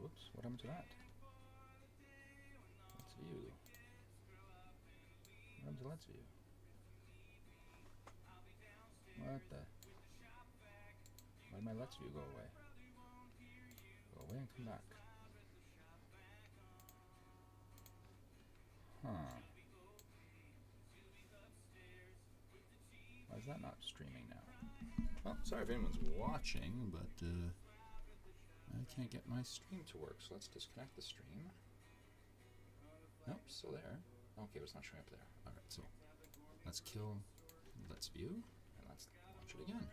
Whoops, what happened to that? Let's view. What happened to let's view? What the? Why did my let's view go away? Go away and come back. Huh. Why is that not streaming now? Well, sorry if anyone's watching, but I can't get my stream to work, so let's disconnect the stream. Nope, still there. Okay, but it's not showing up there. Alright, so let's kill let's view, and let's launch it again.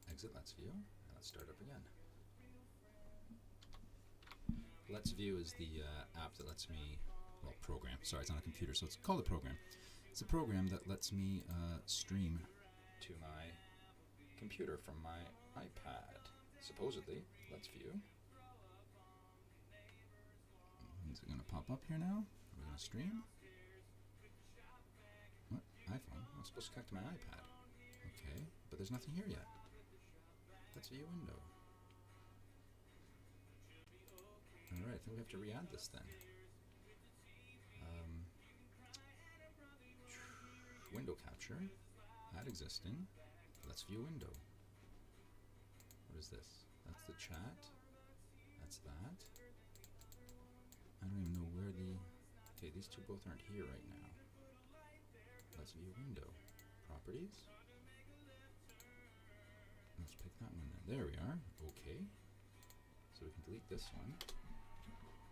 Exit let's view, and let's start up again. Let's view is the app that lets me, well, program. Sorry, it's on a computer, so it's called a program. It's a program that lets me stream to my computer from my iPad. Supposedly, let's view. Is it going to pop up here now? We're going to stream. What? iPhone? I'm supposed to connect to my iPad. Okay, but there's nothing here yet. Let's view window. Alright, I think we have to re-add this then. Window capture, add existing, let's view window. What is this? That's the chat, that's that. I don't even know where the, okay, these two both aren't here right now. Let's view window. Properties. Let's pick that one then. There we are, okay. So we can delete this one.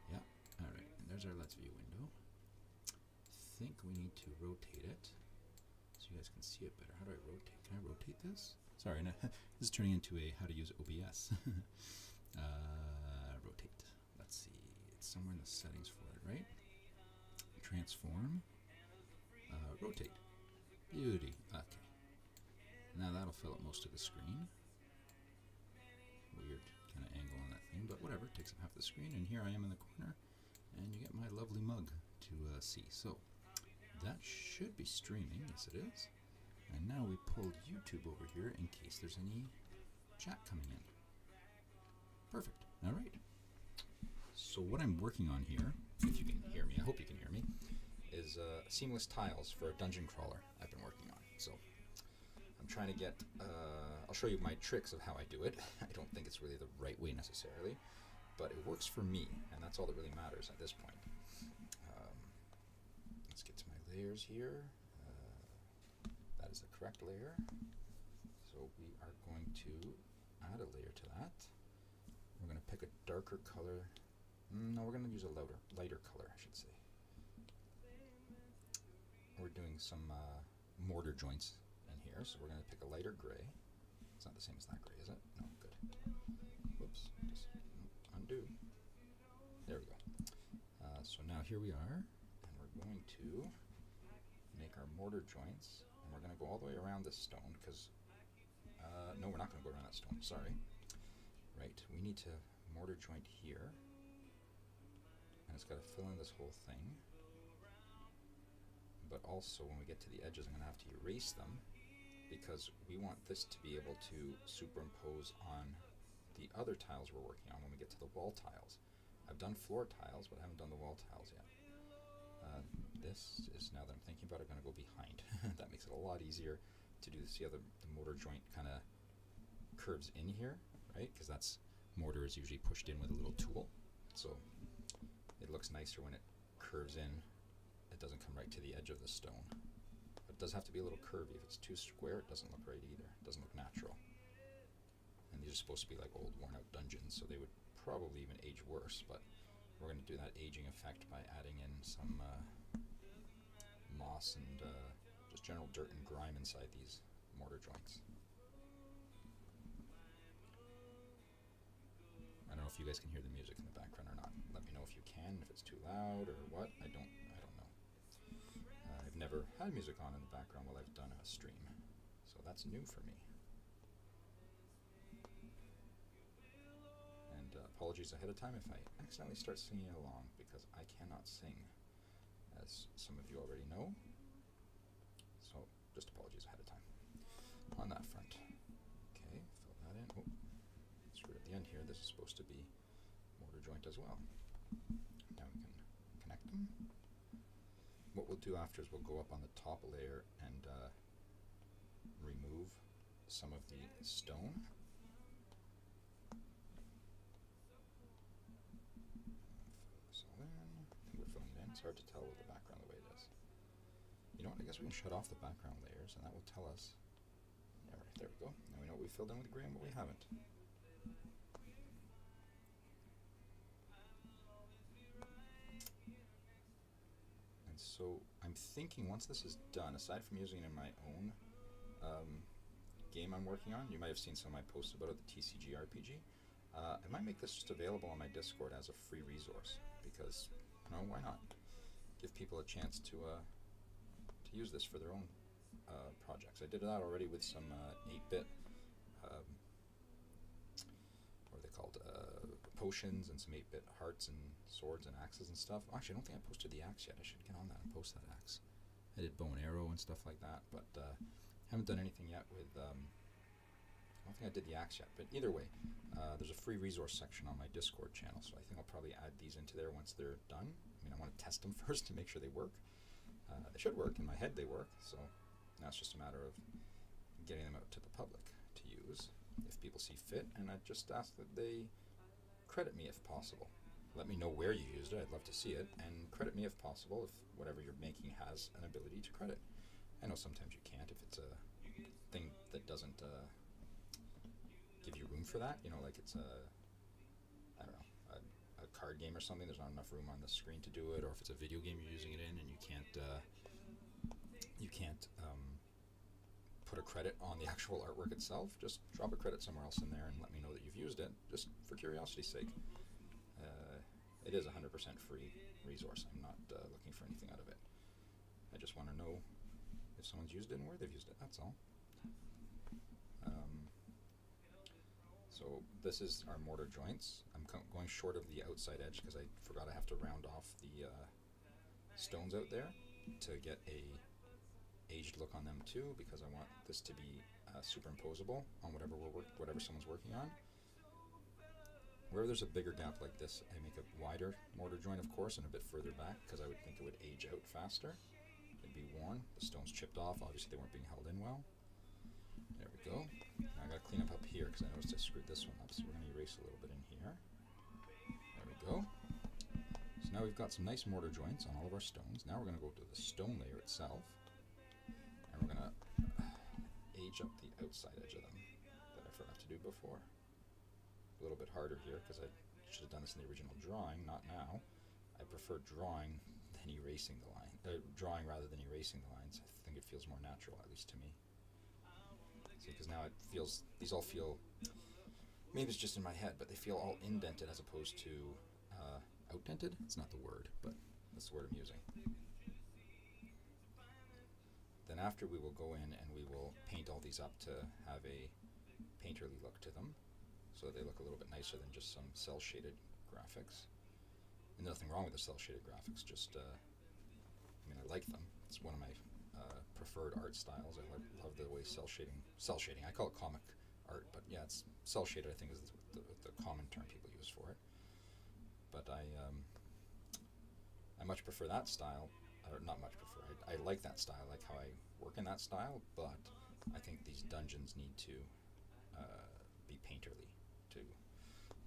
Yeah, alright, and there's our let's view window. I think we need to rotate it so you guys can see it better. How do I rotate? Can I rotate this? Sorry, no, this is turning into a how to use OBS. Rotate. Let's see. It's somewhere in the settings for it, right? Transform. Rotate. Beauty. Okay. Now that'll fill up most of the screen. Weird kind of angle on that thing, but whatever. It takes up half the screen, and here I am in the corner, and you get my lovely mug to see. So that should be streaming. Yes, it is. And now we pulled YouTube over here in case there's any chat coming in. Perfect. All right. So what I'm working on here, if you can hear me, I hope you can hear me, is seamless tiles for a dungeon crawler I've been working on. So I'm trying to get, I'll show you my tricks of how I do it. I don't think it's really the right way necessarily, but it works for me, and that's all that really matters at this point. Let's get to my layers here. That is the correct layer. So we are going to add a layer to that. We're going to pick a darker color. No, we're going to use a lighter color, I should say. We're doing some mortar joints in here, so we're going to pick a lighter gray. It's not the same as that gray, is it? No, good. Whoops, just undo. There we go. So now here we are, and we're going to make our mortar joints, and we're going to go all the way around this stone, because, no, we're not going to go around that stone, sorry. Right, we need to mortar joint here, and it's got to fill in this whole thing. But also when we get to the edges, I'm going to have to erase them, because we want this to be able to superimpose on the other tiles we're working on when we get to the wall tiles. I've done floor tiles, but I haven't done the wall tiles yet. This is, now that I'm thinking about it, going to go behind. That makes it a lot easier to do. See how the mortar joint kind of curves in here, right? Because that's, mortar is usually pushed in with a little tool. So it looks nicer when it curves in. It doesn't come right to the edge of the stone. But it does have to be a little curvy. If it's too square, it doesn't look right either. It doesn't look natural. And these are supposed to be like old, worn out dungeons, so they would probably even age worse, but we're going to do that aging effect by adding in some moss and just general dirt and grime inside these mortar joints. I don't know if you guys can hear the music in the background or not. Let me know if you can, if it's too loud or what. I don't know. I've never had music on in the background while I've done a stream, so that's new for me. And apologies ahead of time if I accidentally start singing along, because I cannot sing, as some of you already know. So just apologies ahead of time on that front. Okay, fill that in. Oh, screwed at the end here. this is supposed to be mortar joint as well. Now we can connect them. What we'll do after is we'll go up on the top layer and remove some of the stone. Fill this all in. I think we're filling it in. It's hard to tell with the background the way it is. You know what, I guess we can shut off the background layers and that will tell us. Yeah, right, there we go. Now we know what we filled in with gray and what we haven't. And so I'm thinking once this is done, aside from using it in my own game I'm working on, you might have seen some of my posts about it, the TCG RPG. I might make this just available on my Discord as a free resource because, you know, why not? Give people a chance to use this for their own projects. I did that already with some 8-bit, what are they called, potions and some 8-bit hearts and swords and axes and stuff. Actually, I don't think I posted the axe yet. I should get on that and post that axe. I did bow and arrow and stuff like that, but haven't done anything yet with, I don't think I did the axe yet, but either way, there's a free resource section on my Discord channel, so I think I'll probably add these into there once they're done. I mean, I want to test them first to make sure they work. They should work. In my head they work, so now it's just a matter of getting them out to the public to use if people see fit, and I just ask that they credit me if possible. Let me know where you used it, I'd love to see it, and credit me if possible if whatever you're making has an ability to credit. I know sometimes you can't if it's a thing that doesn't give you room for that, you know, like it's a, I don't know, a card game or something, there's not enough room on the screen to do it, or if it's a video game you're using it in and you can't put a credit on the actual artwork itself, just drop a credit somewhere else in there and let me know that you've used it, just for curiosity's sake. It is a 100% free resource. I'm not looking for anything out of it. I just want to know if someone's used it and where they've used it, that's all. So this is our mortar joints. I'm going short of the outside edge because I forgot I have to round off the stones out there to get a aged look on them too, because I want this to be superimposable on whatever someone's working on. Where there's a bigger gap like this, I make a wider mortar joint, of course, and a bit further back because I would think it would age out faster. It'd be worn. The stones chipped off. Obviously, they weren't being held in well. There we go. Now I gotta clean up here because I noticed I screwed this one up, so we're gonna erase a little bit in here. There we go. So now we've got some nice mortar joints on all of our stones. Now we're gonna go to the stone layer itself, and we're gonna age up the outside edge of them that I forgot to do before. A little bit harder here because I should have done this in the original drawing, not now. I prefer drawing than erasing the line. Drawing rather than erasing the lines. I think it feels more natural, at least to me. See, because now it feels, these all feel, maybe it's just in my head, but they feel all indented as opposed to outdented. It's not the word, but that's the word I'm using. Then after we will go in and we will paint all these up to have a painterly look to them, so they look a little bit nicer than just some cel-shaded graphics. And nothing wrong with the cel-shaded graphics, just, I mean, I like them. It's one of my preferred art styles. I love the way cel-shading, I call it comic art, but yeah, it's cel-shaded, I think is the common term people use for it. But I much prefer that style, or not much prefer, I like that style, I like how I work in that style, but I think these dungeons need to be painterly to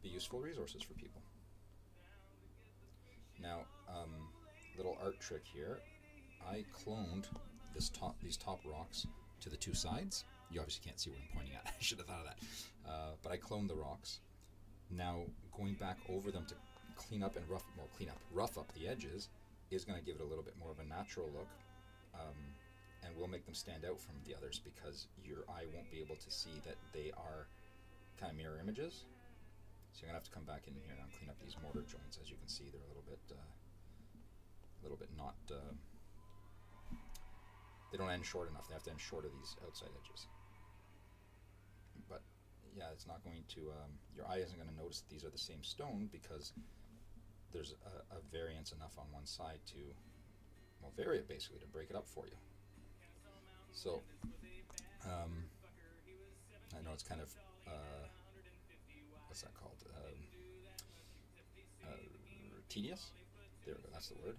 be useful resources for people. Now, little art trick here. I cloned these top rocks to the two sides. You obviously can't see what I'm pointing at. I should have thought of that. But I cloned the rocks. Now, going back over them to rough up the edges is going to give it a little bit more of a natural look, and will make them stand out from the others because your eye won't be able to see that they are kind of mirror images. So you're gonna have to come back in here and clean up these mortar joints. As you can see, they're a little bit not. They don't end short enough. They have to end short of these outside edges. But yeah, it's not going to. Your eye isn't going to notice that these are the same stone because there's a variance enough on one side to, well, vary it basically to break it up for you. So I know it's kind of what's that called? tedious. There we go, that's the word.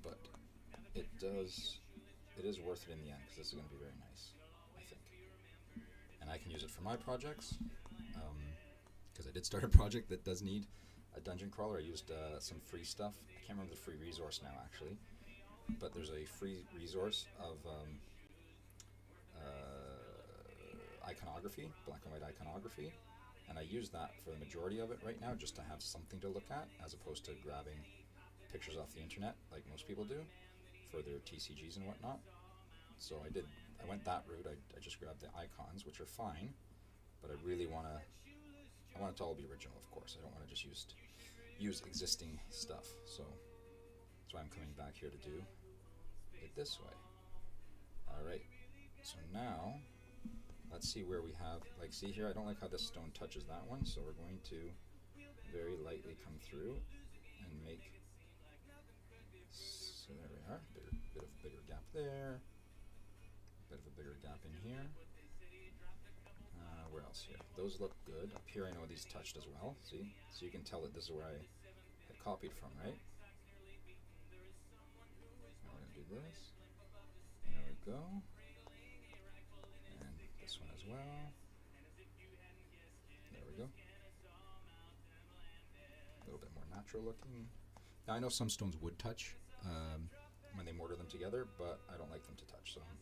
But it is worth it in the end, because this is going to be very nice, I think. And I can use it for my projects, because I did start a project that does need a dungeon crawler. I used some free stuff. I can't remember the free resource now, actually. But there's a free resource of iconography, black and white iconography, and I use that for the majority of it right now, just to have something to look at, as opposed to grabbing pictures off the internet like most people do for their TCGs and whatnot. So I went that route. I just grabbed the icons, which are fine, but I really want it to all be original, of course. I don't want to just use existing stuff. So that's why I'm coming back here to do it this way. Alright, so now let's see where we have, like, see here, I don't like how this stone touches that one, so we're going to very lightly come through and make, so there we are, bit of a bigger gap there, bit of a bigger gap in here. Where else here? Those look good. Up here I know these touched as well, see? So you can tell that this is where I had copied from, right? Now we're going to do this. There we go. And this one as well. There we go. A little bit more natural looking. Now I know some stones would touch when they mortar them together, but I don't like them to touch, so I'm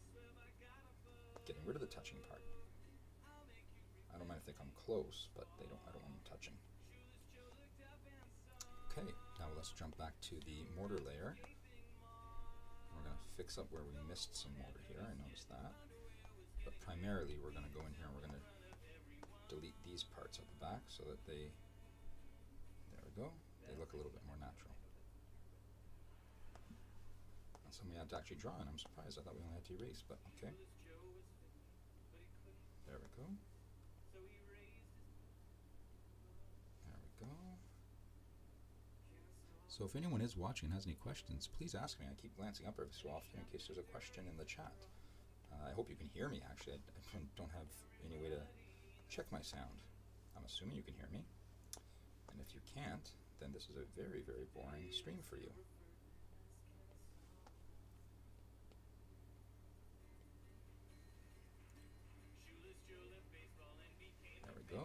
getting rid of the touching part. I don't mind if they come close, but I don't want them touching. Okay, now let's jump back to the mortar layer. We're going to fix up where we missed some mortar here, I noticed that. But primarily we're going to go in here and we're going to delete these parts at the back so that they, there we go, they look a little bit more natural. That's something we had to actually draw, and I'm surprised. I thought we only had to erase, but okay. There we go. So if anyone is watching and has any questions, please ask me. I keep glancing up every so often in case there's a question in the chat. I hope you can hear me, actually. I don't have any way to check my sound. I'm assuming you can hear me. And if you can't, then this is a very, very boring stream for you. There we go.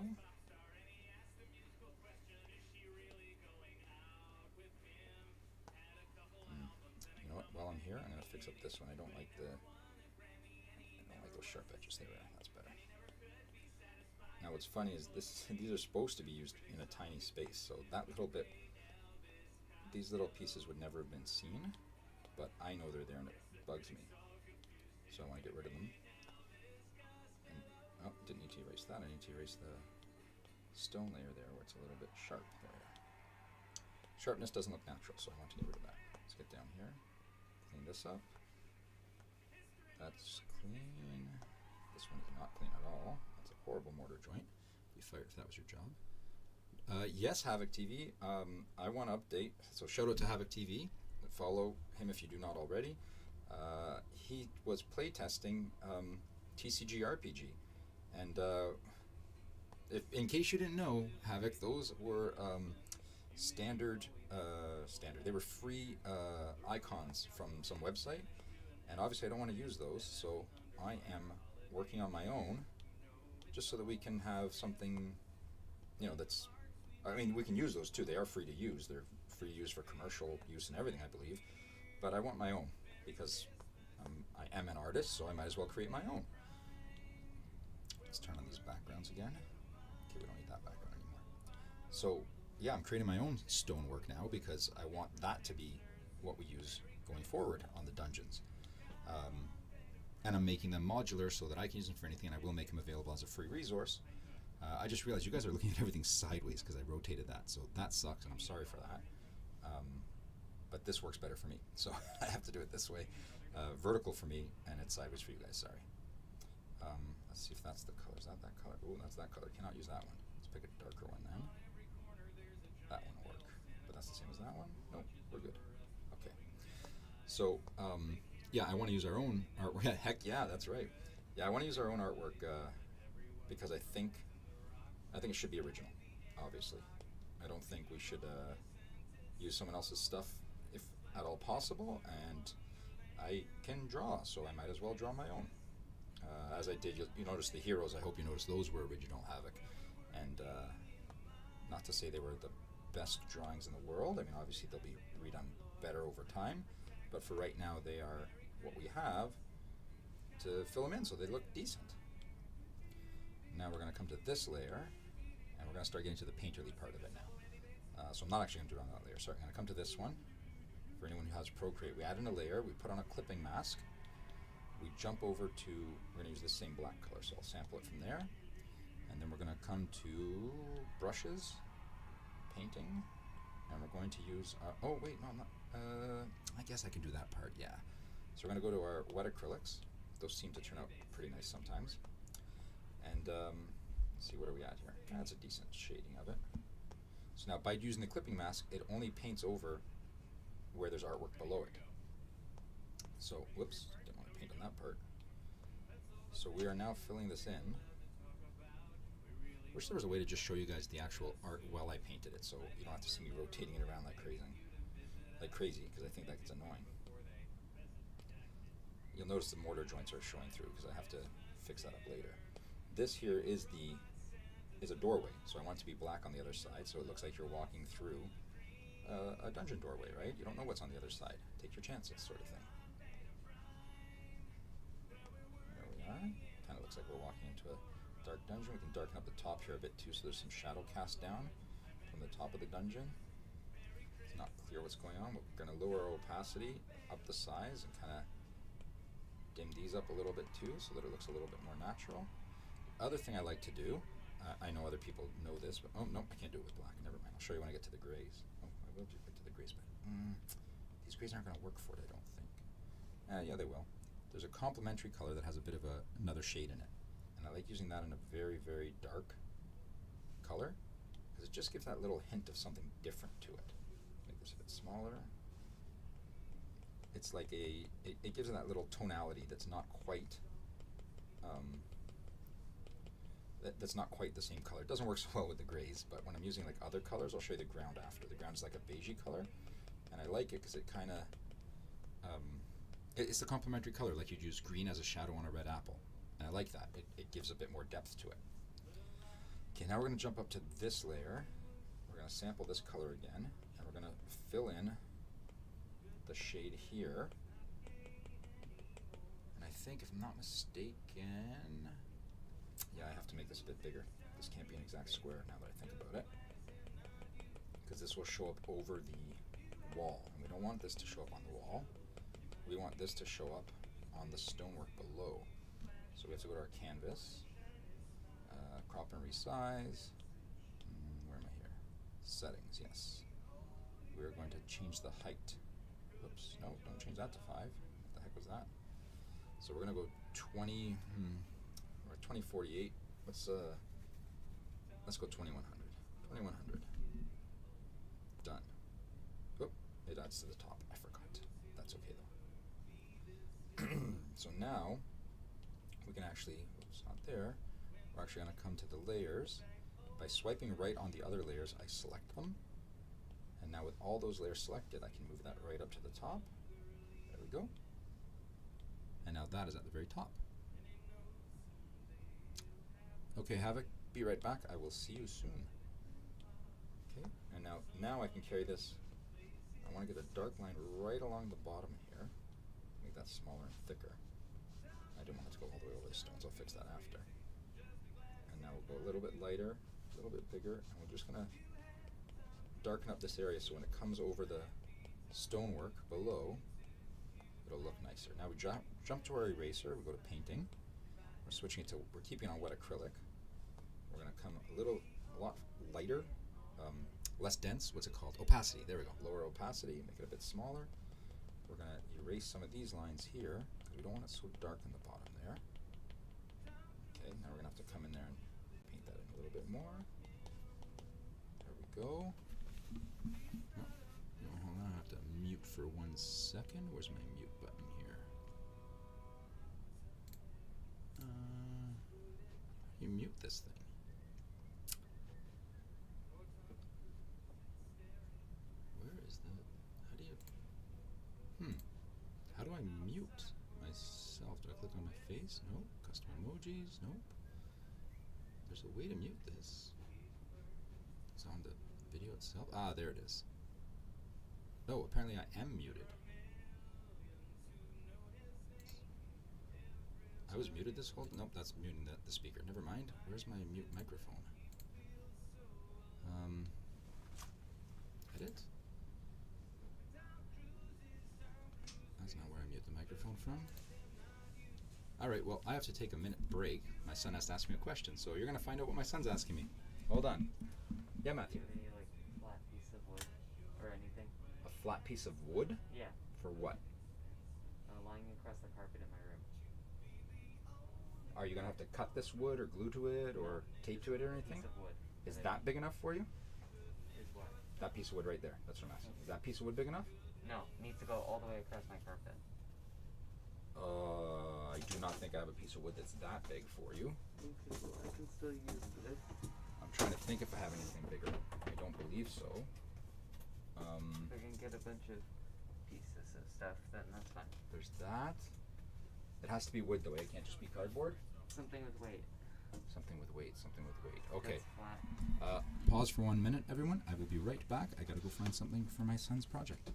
While I'm here, I'm going to fix up this one. I don't like those sharp edges. There we are. That's better. Now what's funny is these are supposed to be used in a tiny space, so that little bit, these little pieces would never have been seen, but I know they're there and it bugs me. So I want to get rid of them. And, oh, didn't need to erase that. I need to erase the stone layer there where it's a little bit sharp. There we are. Sharpness doesn't look natural, so I want to get rid of that. Let's get down here. Clean this up. That's clean. This one is not clean at all. That's a horrible mortar joint. Be fired if that was your job. Yes, Havoc TV. I want to update. So shout out to Havoc TV. Follow him if you do not already. He was playtesting TCG RPG, and in case you didn't know, Havoc, those were standard. They were free icons from some website, and obviously I don't want to use those, so I am working on my own, just so that we can have something, you know, that's, I mean, we can use those too. They are free to use. They're free to use for commercial use and everything, I believe, but I want my own because I am an artist, so I might as well create my own. Let's turn on these backgrounds again. Okay, we don't need that background anymore. So yeah, I'm creating my own stonework now because I want that to be what we use going forward on the dungeons. And I'm making them modular so that I can use them for anything, and I will make them available as a free resource. I just realized you guys are looking at everything sideways because I rotated that, so that sucks, and I'm sorry for that. But this works better for me, so I have to do it this way. Vertical for me, and it's sideways for you guys, sorry. Let's see if that's the color. Is that color? Oh, that's that color. Cannot use that one. Let's pick a darker one then. That one will work, but that's the same as that one? Nope, we're good. Okay. So, yeah, I want to use our own artwork. Heck yeah, that's right. Yeah, I want to use our own artwork because I think it should be original, obviously. I don't think we should use someone else's stuff if at all possible, and I can draw, so I might as well draw my own. As I did, you notice the heroes. I hope you noticed those were original Havoc, and not to say they were the best drawings in the world. I mean, obviously they'll be redone better over time, but for right now they are what we have to fill them in so they look decent. Now we're going to come to this layer, and we're going to start getting to the painterly part of it now. So I'm not actually going to do it on that layer. Sorry, I'm going to come to this one. For anyone who has Procreate, we add in a layer, we put on a clipping mask, we jump over to, we're going to use the same black color, so I'll sample it from there, and then we're going to come to brushes, painting, and we're going to use our, oh wait, no, I'm not, I guess I can do that part, yeah. So we're going to go to our wet acrylics. Those seem to turn out pretty nice sometimes. And let's see, what are we at here? That's a decent shading of it. So now by using the clipping mask, it only paints over where there's artwork below it. So, whoops, didn't want to paint on that part. So we are now filling this in. Wish there was a way to just show you guys the actual art while I painted it, so you don't have to see me rotating it around like crazy, because I think that gets annoying. You'll notice the mortar joints are showing through because I have to fix that up later. This here is a doorway, so I want it to be black on the other side, so it looks like you're walking through a dungeon doorway, right? You don't know what's on the other side. Take your chances, sort of thing. There we are. Kind of looks like we're walking into a dark dungeon. We can darken up the top here a bit too, so there's some shadow cast down from the top of the dungeon. It's not clear what's going on. We're going to lower our opacity, up the size, and kind of dim these up a little bit too, so that it looks a little bit more natural. Other thing I like to do, I know other people know this, but oh no, I can't do it with black. Never mind. I'll show you when I get to the grays. Oh, I will get to the grays, but these grays aren't going to work for it, I don't think. Yeah, they will. There's a complementary color that has a bit of another shade in it, and I like using that in a very, very dark color because it just gives that little hint of something different to it. Make this a bit smaller. It's like it gives it that little tonality that's not quite that's not quite the same color. It doesn't work so well with the grays, but when I'm using like other colors, I'll show you the ground after. The ground is like a beigey color, and I like it because it kind of it's the complementary color, like you'd use green as a shadow on a red apple, and I like that. It gives a bit more depth to it. Okay, now we're going to jump up to this layer. We're going to sample this color again, and we're going to fill in the shade here. And I think, if I'm not mistaken, yeah, I have to make this a bit bigger. This can't be an exact square now that I think about it, because this will show up over the wall, and we don't want this to show up on the wall. We want this to show up on the stonework below. So we have to go to our canvas, crop and resize. Where am I here? Settings, yes. We're going to change the height. Oops, no, don't change that to 5. What the heck was that? So we're going to go 20, we're at 2048. Let's go 2100. 2100. Done. Oop, it adds to the top. I forgot. That's okay though. So now we can actually, oops, not there. We're actually going to come to the layers. By swiping right on the other layers, I select them. And now with all those layers selected, I can move that right up to the top. There we go. And now that is at the very top. Okay, Havoc, be right back. I will see you soon. Okay, and now I can carry this. I want to get a dark line right along the bottom here. Make that smaller and thicker. I don't want it to go all the way over the stones. I'll fix that after. And now we'll go a little bit lighter, a little bit bigger, and we're just going to darken up this area so when it comes over the stonework below, it'll look nicer. Now we jump to our eraser, we go to painting. We're switching it to, we're keeping on wet acrylic. We're going to come a lot lighter, less dense, what's it called? Opacity, there we go. Lower opacity, make it a bit smaller. We're going to erase some of these lines here, because we don't want it so dark in the bottom there. Okay, now we're going to have to come in there and paint that in a little bit more. There we go. No, hold on, I have to mute for 1 second. Where's my mute button here? You mute this thing. face? Nope. Custom emojis? Nope. There's a way to mute this. It's on the video itself. Ah, there it is. Oh, apparently I am muted. I was muted this whole... Nope, that's muting the speaker. Never mind. Where's my mute microphone? Edit? That's not where I mute the microphone from. Alright, well, I have to take a minute break. My son has to ask me a question, so you're going to find out what my son's asking me. Hold on. Yeah, Matthew? Do any, like, flat piece of wood or anything? A flat piece of wood? Yeah. For what? Lying across the carpet in my room. Are you going to have to cut this wood or glue to it or tape to it or anything? Piece of wood. Is that big enough for you? Is what? That piece of wood right there. That's what I'm asking. Is that piece of wood big enough? No, needs to go all the way across my carpet. I do not think I have a piece of wood that's that big for you. Okay, well, I can still use this. I'm trying to think if I have anything bigger. I don't believe so. If I can get a bunch of pieces of stuff, then that's fine. There's that. It has to be wood though, it can't just be cardboard. Something with weight. Something with weight, something with weight. Okay. That's flat. Pause for 1 minute, everyone. I will be right back. I gotta go find something for my son's project.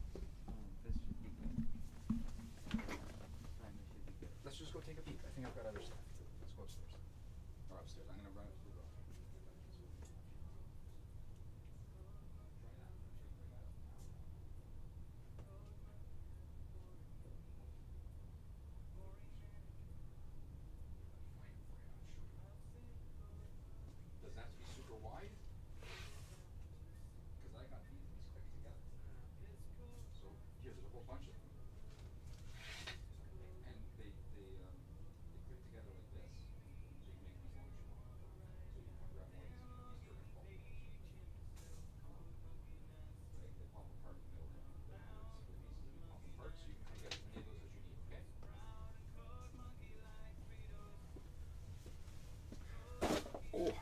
This should be good. Fine, this should be good. Let's just go take a peek. I think I've got other stuff. Let's go upstairs. Or upstairs. I'm gonna run it through. Does that have to be super wide? Because I got these clicked together. So here, there's a whole bunch of them. And they click together like this, so you can make them as long as you want. So you can grab one of these Easter egg balls. Right, they pop apart in the middle there. There's the pieces that pop apart, so you can get as many of those as you need, okay? Oh.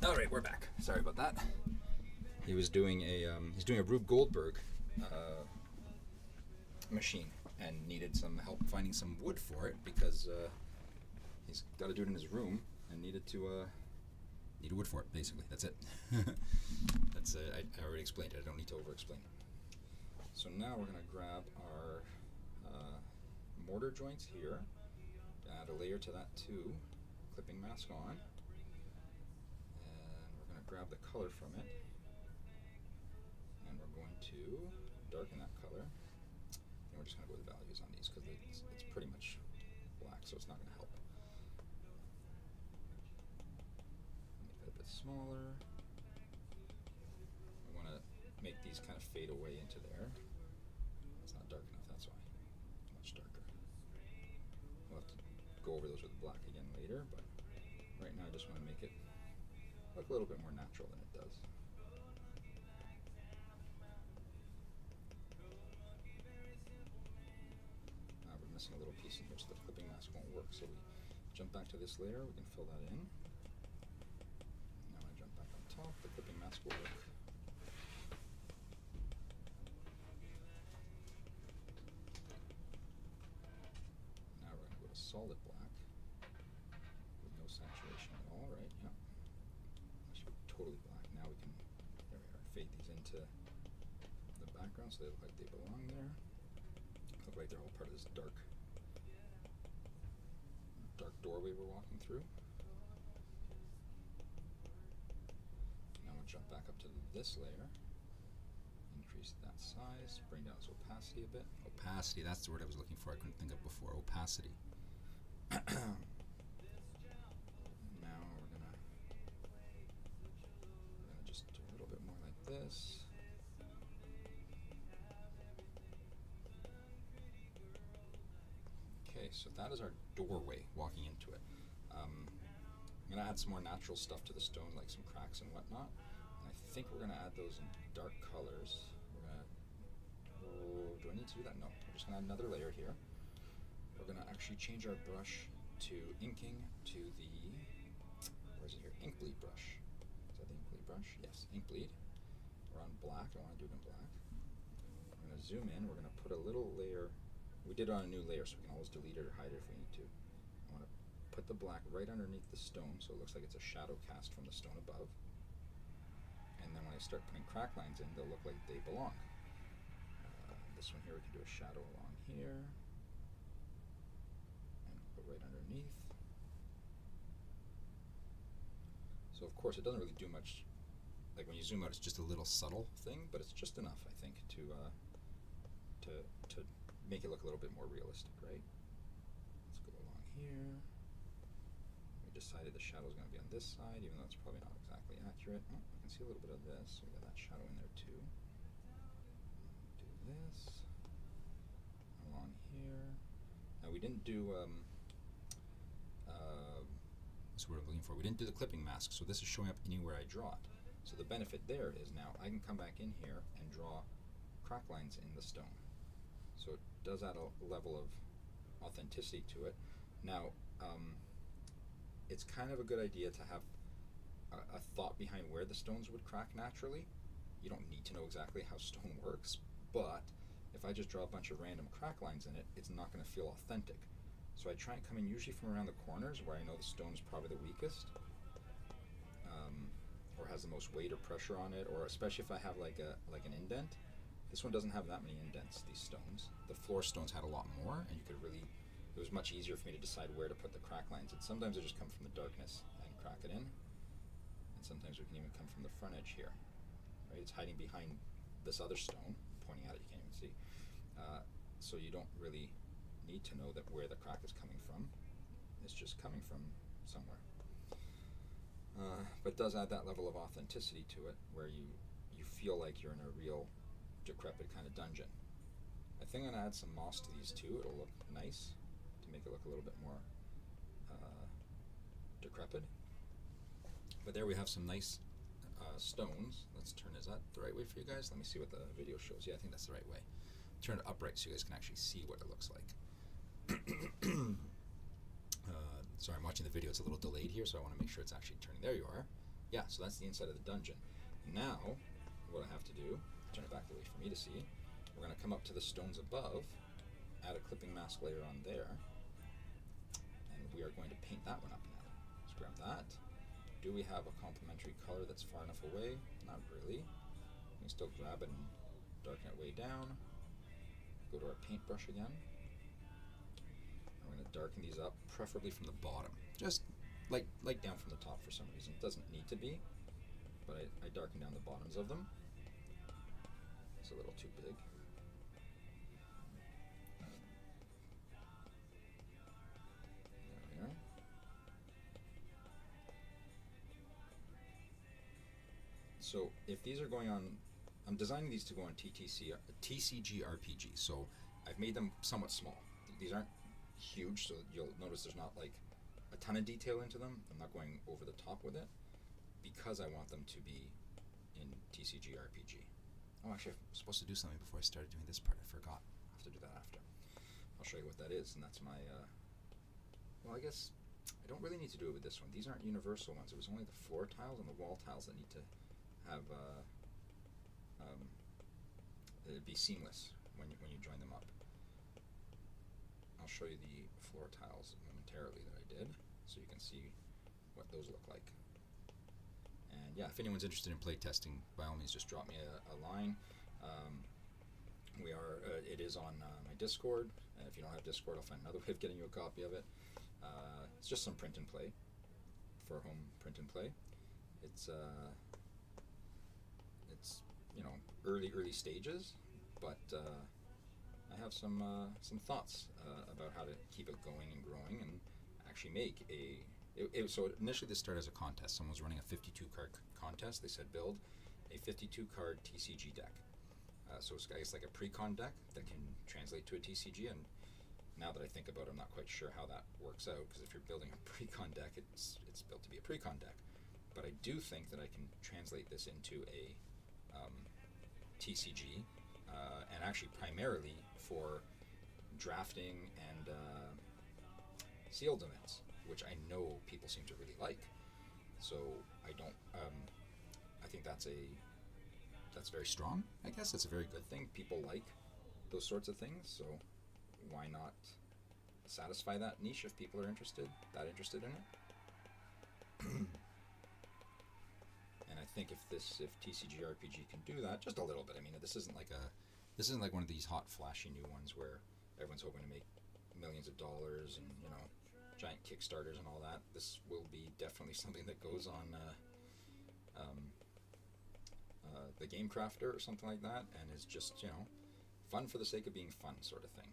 All right, we're back. Sorry about that. He was doing he's doing a Rube Goldberg machine and needed some help finding some wood for it because he's got to do it in his room and needed wood for it. Basically, that's it. That's I already explained it. I don't need to over-explain it. So now we're gonna grab our mortar joints here. Add a layer to that too. Clipping mask on. We're going to grab the color from it, and we're going to darken that color, and we're just going to go with values on these because it's pretty much black, so it's not going to help. Make that a bit smaller. We want to make these kind of fade away into there. It's not dark enough, that's why. It's much darker. We'll have to go over those with black again later, but right now I just want to make it look a little bit more natural than it does. We're missing a little piece in here, so the clipping mask won't work. So we jump back to this layer, we can fill that in. Now I jump back on top, the clipping mask will work. Now we're going to go to solid black with no saturation at all, right? Yeah. Totally black. Now we can, there we are, fade these into the background so they look like they belong there. Look like they're all part of this dark doorway we're walking through. Now we'll jump back up to this layer, increase that size, bring down its opacity a bit. Opacity, that's the word I was looking for, I couldn't think of before, opacity. This. Okay, so that is our doorway walking into it. I'm going to add some more natural stuff to the stone, like some cracks and whatnot. And I think we're going to add those in dark colors. We're going to... Oh, do I need to do that? No. We're just going to add another layer here. We're going to actually change our brush to inking to the... Where is it here? Ink bleed brush. Is that the ink bleed brush? Yes, ink bleed. We're on black, I want to do it in black. We're going to zoom in, we're going to put a little layer. We did it on a new layer, so we can always delete it or hide it if we need to. put the black right underneath the stone so it looks like it's a shadow cast from the stone above. And then when I start putting crack lines in, they'll look like they belong. This one here, we can do a shadow along here. And go right underneath. So of course it doesn't really do much. Like when you zoom out, it's just a little subtle thing, but it's just enough, I think, to make it look a little bit more realistic, right? Let's go along here. We decided the shadow is going to be on this side, even though it's probably not exactly accurate. Oh, I can see a little bit of this. We got that shadow in there too. Do this along here. Now we didn't do. That's what we're looking for. We didn't do the clipping mask, so this is showing up anywhere I draw it. So the benefit there is now I can come back in here and draw crack lines in the stone. So it does add a level of authenticity to it. Now, it's kind of a good idea to have a thought behind where the stones would crack naturally. You don't need to know exactly how stone works, but if I just draw a bunch of random crack lines in it, it's not going to feel authentic. So I try and come in usually from around the corners where I know the stone is probably the weakest, or has the most weight or pressure on it, or especially if I have like an indent. This one doesn't have that many indents, these stones. The floor stones had a lot more, and you could really, it was much easier for me to decide where to put the crack lines. And sometimes they just come from the darkness and crack it in, and sometimes we can even come from the front edge here. Right? It's hiding behind this other stone, pointing at it, you can't even see. So you don't really need to know that where the crack is coming from. It's just coming from somewhere. But it does add that level of authenticity to it, where you feel like you're in a real decrepit kind of dungeon. I think I'm going to add some moss to these too. It'll look nice to make it look a little bit more decrepit. But there we have some nice stones. Let's turn, is that the right way for you guys? Let me see what the video shows. Yeah, I think that's the right way. Turn it upright so you guys can actually see what it looks like. Sorry, I'm watching the video. It's a little delayed here, so I want to make sure it's actually turning. There you are. Yeah, so that's the inside of the dungeon. Now, what I have to do, turn it back the way for me to see, we're going to come up to the stones above, add a clipping mask layer on there, and we are going to paint that one up now. Let's grab that. Do we have a complementary color that's far enough away? Not really. We can still grab it and darken it way down. Go to our paintbrush again. I'm going to darken these up, preferably from the bottom. Just like down from the top for some reason. It doesn't need to be, but I darken down the bottoms of them. It's a little too big. There we are. So if these are going on, I'm designing these to go on TCG RPG, so I've made them somewhat small. These aren't huge, so you'll notice there's not like a ton of detail into them. I'm not going over the top with it because I want them to be in TCG RPG. Oh, actually, I'm supposed to do something before I started doing this part. I forgot. I'll have to do that after. I'll show you what that is, and that's my, well, I guess I don't really need to do it with this one. These aren't universal ones. It was only the floor tiles and the wall tiles that need to have, it'd be seamless when you join them up. I'll show you the floor tiles momentarily that I did, so you can see what those look like. And yeah, if anyone's interested in play testing, by all means, just drop me a line. It is on my Discord. If you don't have Discord, I'll find another way of getting you a copy of it. It's just some print and play, for home print and play. It's early stages, but I have some thoughts about how to keep it going and growing and actually make so initially this started as a contest. Someone was running a 52 card contest. They said build a 52 card TCG deck. So it's, I guess, like a pre-con deck that can translate to a TCG, and now that I think about it, I'm not quite sure how that works out, because if you're building a pre-con deck, it's built to be a pre-con deck. But I do think that I can translate this into a TCG, and actually primarily for drafting and sealed events, which I know people seem to really like. So I don't. I think that's very strong. I guess it's a very good thing. People like those sorts of things, so why not satisfy that niche if people are interested in it. And I think if TCG RPG can do that just a little bit. I mean, this isn't like one of these hot flashy new ones where everyone's hoping to make millions of dollars and, you know, giant Kickstarters and all that. This will be definitely something that goes on the Game Crafter or something like that, and is just, you know, fun for the sake of being fun sort of thing.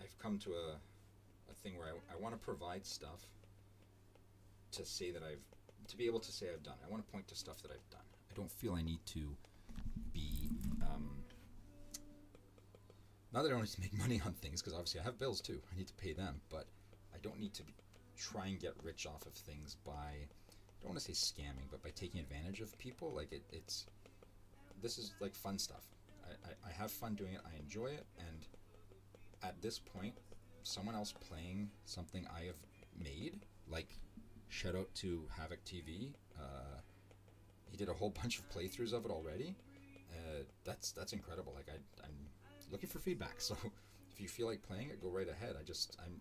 I've come to a thing where I want to provide stuff to be able to say I've done. I want to point to stuff that I've done. I don't feel I need to be not that I don't need to make money on things, because obviously I have bills too. I need to pay them, but I don't need to try and get rich off of things by, I don't want to say scamming, but by taking advantage of people. Like this is like fun stuff. I have fun doing it. I enjoy it, and at this point, someone else playing something I have made, like shout out to Havoc TV. He did a whole bunch of playthroughs of it already. That's incredible. Like I'm looking for feedback. So if you feel like playing it, go right ahead.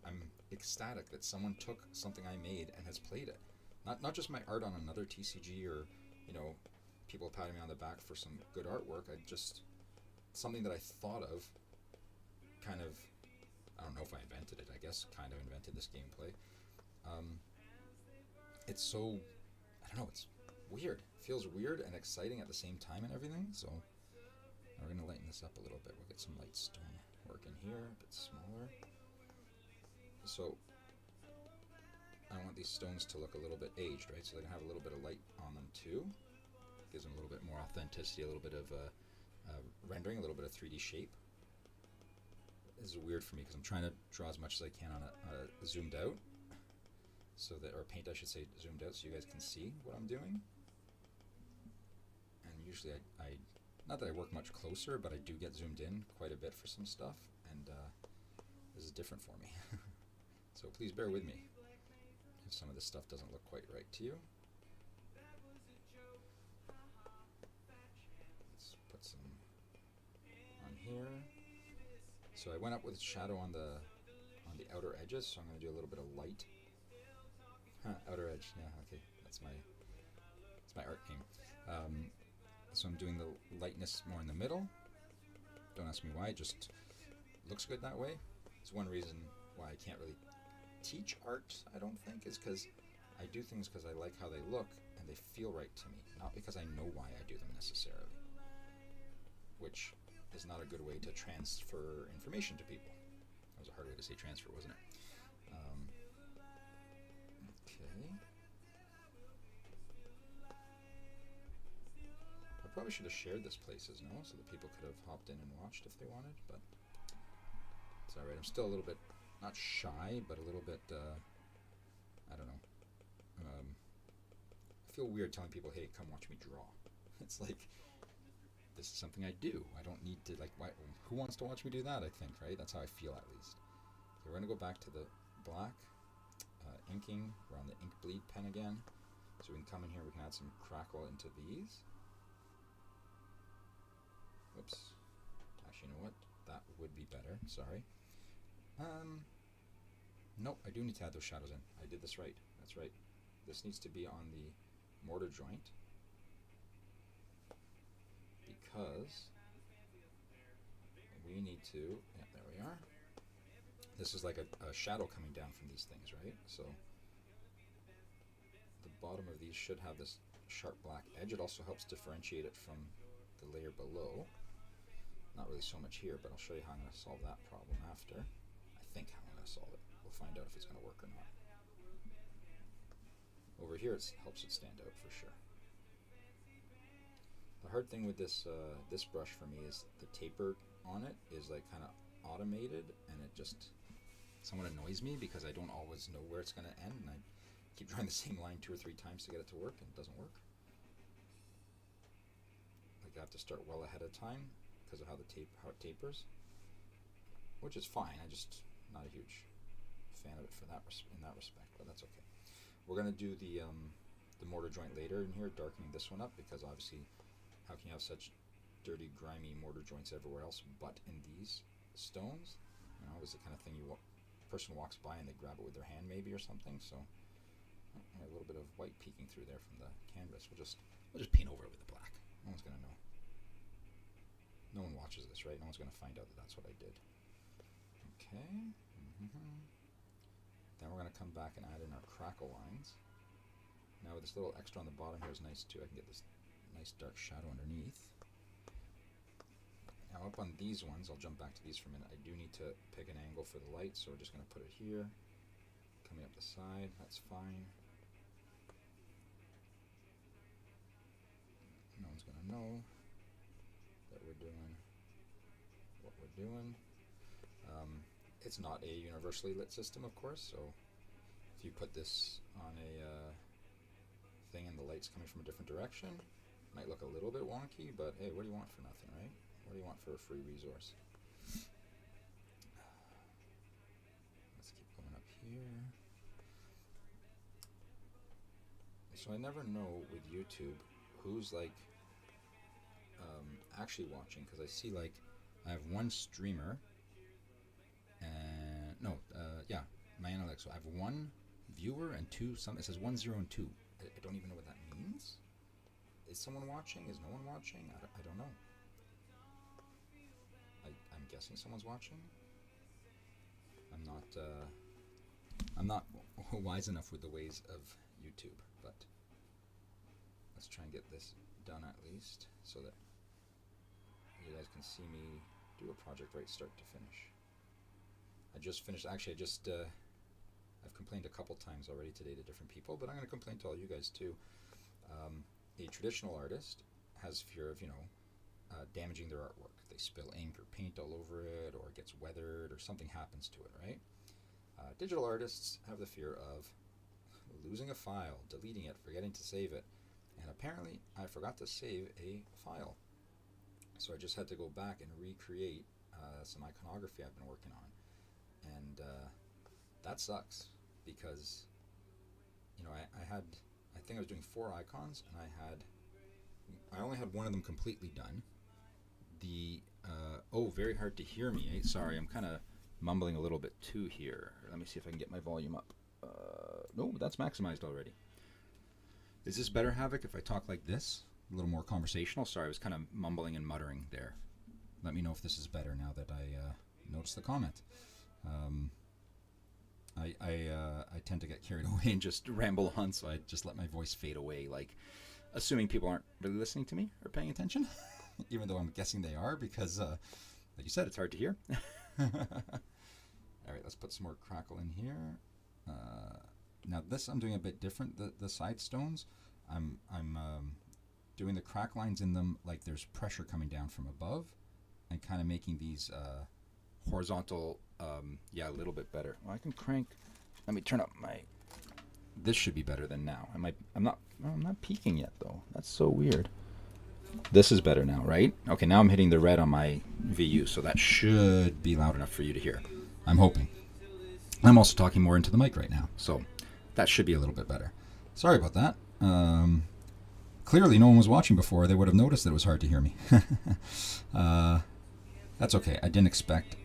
I'm ecstatic that someone took something I made and has played it. Not just my art on another TCG or, you know, people patting me on the back for some good artwork. Something that I thought of, kind of, I don't know if I invented it, I guess kind of invented this gameplay. It's so, I don't know, it's weird. It feels weird and exciting at the same time and everything, so we're going to lighten this up a little bit. We'll get some light stone work in here, a bit smaller. So I want these stones to look a little bit aged, right? So they're going to have a little bit of light on them too. Gives them a little bit more authenticity, a little bit of rendering, a little bit of 3D shape. This is weird for me because I'm trying to draw as much as I can on a zoomed out, so that, or paint I should say, zoomed out, so you guys can see what I'm doing. And usually I not that I work much closer, but I do get zoomed in quite a bit for some stuff, and this is different for me. So please bear with me if some of this stuff doesn't look quite right to you. Let's put some on here. So I went up with shadow on the outer edges, so I'm going to do a little bit of light. Outer edge, yeah, okay, that's my art name. So I'm doing the lightness more in the middle. Don't ask me why, it just looks good that way. It's one reason why I can't really teach art, I don't think, is because I do things because I like how they look and they feel right to me, not because I know why I do them necessarily, which is not a good way to transfer information to people. That was a hard way to say transfer, wasn't it? Okay. I probably should have shared this places, no? So that people could have hopped in and watched if they wanted, but it's alright. I'm still a little bit, not shy, but a little bit, I don't know. I feel weird telling people, hey, come watch me draw. It's like, this is something I do. I don't need to, like, why, who wants to watch me do that, I think, right? That's how I feel, at least. Okay, we're going to go back to the black, inking. We're on the ink bleed pen again. So we can come in here, we can add some crackle into these. Oops. Actually, you know what? That would be better. Sorry. Nope, I do need to add those shadows in. I did this right. That's right. This needs to be on the mortar joint, because we need to, yeah, there we are. This is like a shadow coming down from these things, right? So the bottom of these should have this sharp black edge. It also helps differentiate it from the layer below. Not really so much here, but I'll show you how I'm going to solve that problem after. I think how I'm going to solve it. We'll find out if it's going to work or not. Over here, it helps it stand out for sure. The hard thing with this this brush for me is the taper on it is like kind of automated, and it just somewhat annoys me because I don't always know where it's going to end, and I keep drawing the same line 2 or 3 times to get it to work, and it doesn't work. Like I have to start well ahead of time because of how it tapers, which is fine. I just not a huge fan of it for that in that respect, but that's okay. We're going to do the mortar joint later in here, darkening this one up, because obviously how can you have such dirty, grimy mortar joints everywhere else but in these stones? You know, it's the kind of thing you person walks by and they grab it with their hand maybe or something. So a little bit of white peeking through there from the canvas. We'll just paint over it with the black. No one's gonna know. No one watches this, right? No one's gonna find out that that's what I did. Okay. Then we're gonna come back and add in our crackle lines. Now with this little extra on the bottom here is nice too. I can get this nice dark shadow underneath. Now up on these ones, I'll jump back to these for a minute. I do need to pick an angle for the light, so we're just going to put it here. Coming up the side, that's fine. No one's going to know that we're doing what we're doing. It's not a universally lit system, of course, so if you put this on a thing and the light's coming from a different direction, it might look a little bit wonky, but hey, what do you want for nothing, right? What do you want for a free resource? Let's keep going up here. So I never know with YouTube who's like actually watching, because I see like I have one streamer and my analytics. So I have one viewer and two. It says 1, 0, and 2. I don't even know what that means. Is someone watching? Is no one watching? I don't know. I'm guessing someone's watching. I'm not wise enough with the ways of YouTube, but let's try and get this done at least so that you guys can see me do a project right start to finish. I just finished. Actually, I've complained a couple times already today to different people, but I'm going to complain to all you guys too. A traditional artist has fear of, damaging their artwork. They spill ink or paint all over it, or it gets weathered, or something happens to it, right? Digital artists have the fear of losing a file, deleting it, forgetting to save it. And apparently, I forgot to save a file. So I just had to go back and recreate some iconography I've been working on. And that sucks, because, I think I was doing 4 icons, and I only had one of them completely done. Very hard to hear me. Sorry, I'm kind of mumbling a little bit too here. Let me see if I can get my volume up. No, that's maximized already. Is this better, Havoc, if I talk like this? A little more conversational? Sorry, I was kind of mumbling and muttering there. Let me know if this is better now that I noticed the comment. I tend to get carried away and just ramble on, so I just let my voice fade away, like assuming people aren't really listening to me or paying attention, even though I'm guessing they are, because like you said, it's hard to hear. All right, let's put some more crackle in here. Now this I'm doing a bit different. The side stones, I'm doing the crack lines in them like there's pressure coming down from above, and kind of making these horizontal. A little bit better. Well, I can crank. Let me turn up my. This should be better than now. I'm not peaking yet though. That's so weird. This is better now, right? Okay, now I'm hitting the red on my VU, so that should be loud enough for you to hear. I'm hoping. I'm also talking more into the mic right now, so that should be a little bit better. Sorry about that. Clearly no one was watching before. They would have noticed that it was hard to hear me. That's okay. I didn't expect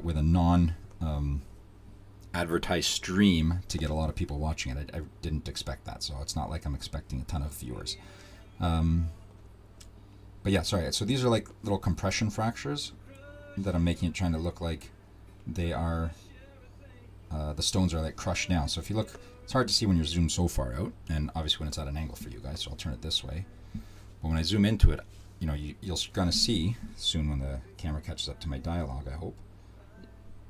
with a non-advertised stream to get a lot of people watching it. I didn't expect that, so it's not like I'm expecting a ton of viewers. But yeah, sorry. So these are like little compression fractures that I'm making it, trying to look like they are, the stones are like crushed down. So if you look, it's hard to see when you're zoomed so far out, and obviously when it's at an angle for you guys, so I'll turn it this way. But when I zoom into it, you're going to see soon when the camera catches up to my dialogue, I hope.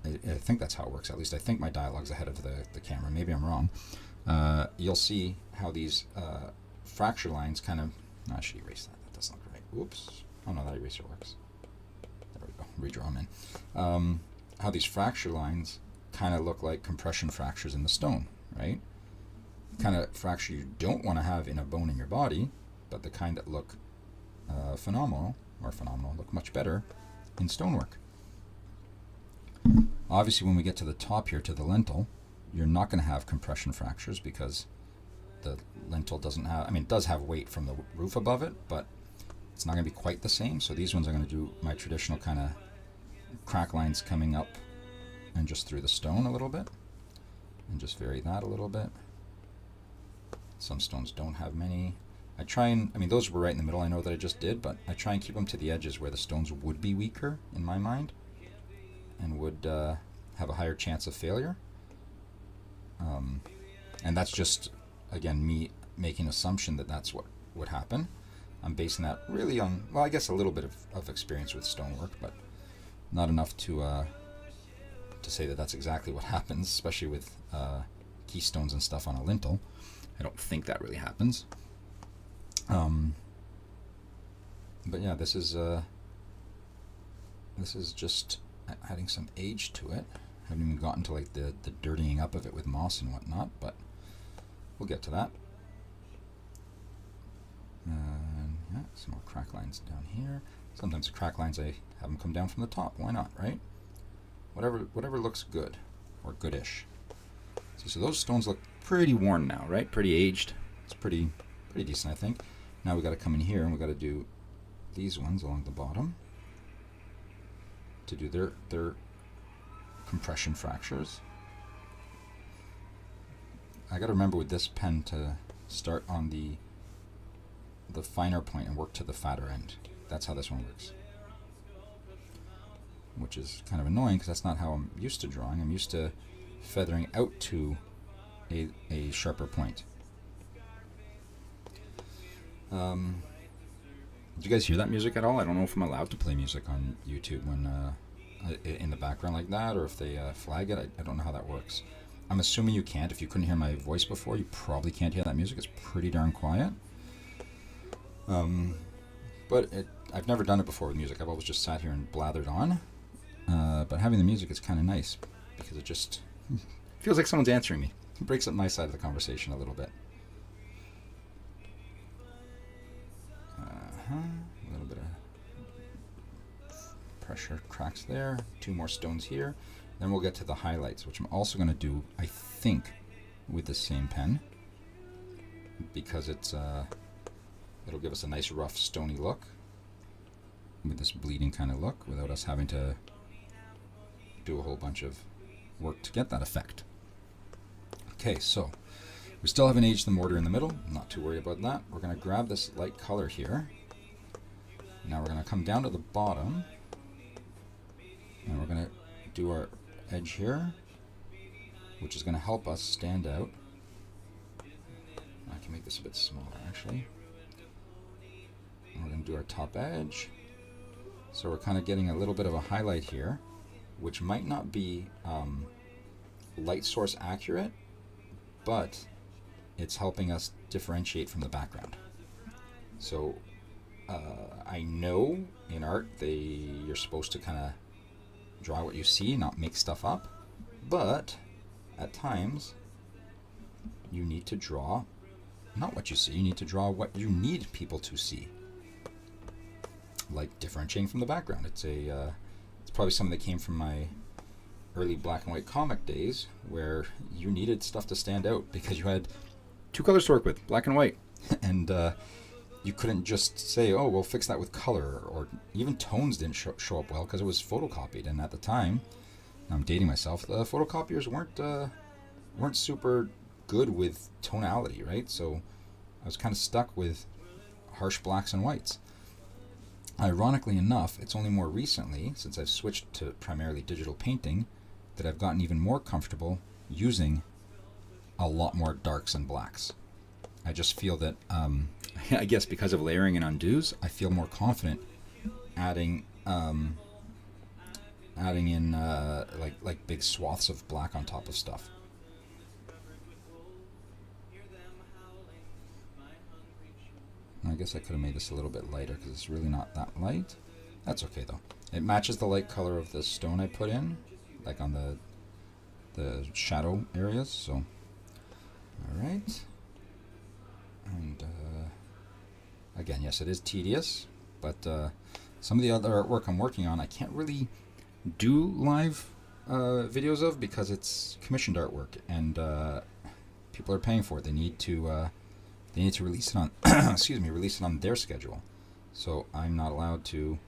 I think that's how it works. At least I think my dialogue's ahead of the camera. Maybe I'm wrong. You'll see how these fracture lines kind of... No, I should erase that. That doesn't look right. Oops. Oh, no, that eraser works. There we go. Redraw them in. How these fracture lines kind of look like compression fractures in the stone, right? Kind of fracture you don't want to have in a bone in your body, but the kind that look phenomenal, look much better in stonework. Obviously, when we get to the top here, to the lintel, you're not going to have compression fractures because the lintel doesn't have, it does have weight from the roof above it, but it's not going to be quite the same. So these ones are going to do my traditional kind of crack lines coming up and just through the stone a little bit, and just vary that a little bit. Some stones don't have many. I try and, I mean, those were right in the middle, I know that I just did, but I try and keep them to the edges where the stones would be weaker, in my mind, and would have a higher chance of failure. And that's just, again, me making an assumption that that's what would happen. I'm basing that really on, well, I guess a little bit of experience with stonework, but not enough to say that that's exactly what happens, especially with keystones and stuff on a lintel. I don't think that really happens. But yeah, this is just adding some age to it. I haven't even gotten to like the dirtying up of it with moss and whatnot, but we'll get to that. And yeah, some more crack lines down here. Sometimes the crack lines, I have them come down from the top. Why not, right? Whatever looks good or goodish. So those stones look pretty worn now, right? Pretty aged. It's pretty decent, I think. Now we got to come in here and we got to do these ones along the bottom to do their compression fractures. I got to remember with this pen to start on the finer point and work to the fatter end. That's how this one works. Which is kind of annoying because that's not how I'm used to drawing. I'm used to feathering out to a sharper point. Do you guys hear that music at all? I don't know if I'm allowed to play music on YouTube when in the background like that, or if they flag it. I don't know how that works. I'm assuming you can't. If you couldn't hear my voice before, you probably can't hear that music. It's pretty darn quiet. But I've never done it before with music. I've always just sat here and blathered on. But having the music is kind of nice because it just feels like someone's answering me. It breaks up my side of the conversation a little bit. A little bit of pressure cracks there. 2 more stones here. Then we'll get to the highlights, which I'm also going to do, I think, with the same pen because it'll give us a nice rough stony look with this bleeding kind of look without us having to do a whole bunch of work to get that effect. Okay, so we still haven't aged the mortar in the middle. Not too worried about that. We're going to grab this light color here. Now we're going to come down to the bottom and we're going to do our edge here, which is going to help us stand out. I can make this a bit smaller actually. And we're going to do our top edge. So we're kind of getting a little bit of a highlight here, which might not be light source accurate, but it's helping us differentiate from the background. So I know in art you're supposed to kind of draw what you see, not make stuff up, but at times you need to draw not what you see, you need to draw what you need people to see, like differentiating from the background. It's probably something that came from my early black and white comic days where you needed stuff to stand out because you had 2 colors to work with, black and white, and you couldn't just say, oh, we'll fix that with color, or even tones didn't show up well because it was photocopied. And at the time, I'm dating myself, the photocopiers weren't super good with tonality, right? So I was kind of stuck with harsh blacks and whites. Ironically enough, it's only more recently, since I've switched to primarily digital painting, that I've gotten even more comfortable using a lot more darks and blacks. I just feel that, I guess because of layering and undos, I feel more confident adding in like big swaths of black on top of stuff. I guess I could have made this a little bit lighter because it's really not that light. That's okay though. It matches the light color of the stone I put in, like on the shadow areas. So, all right. And again, yes, it is tedious, but some of the other artwork I'm working on, I can't really do live videos of because it's commissioned artwork, and people are paying for it. They need to release it on release it on their schedule. So I'm not allowed to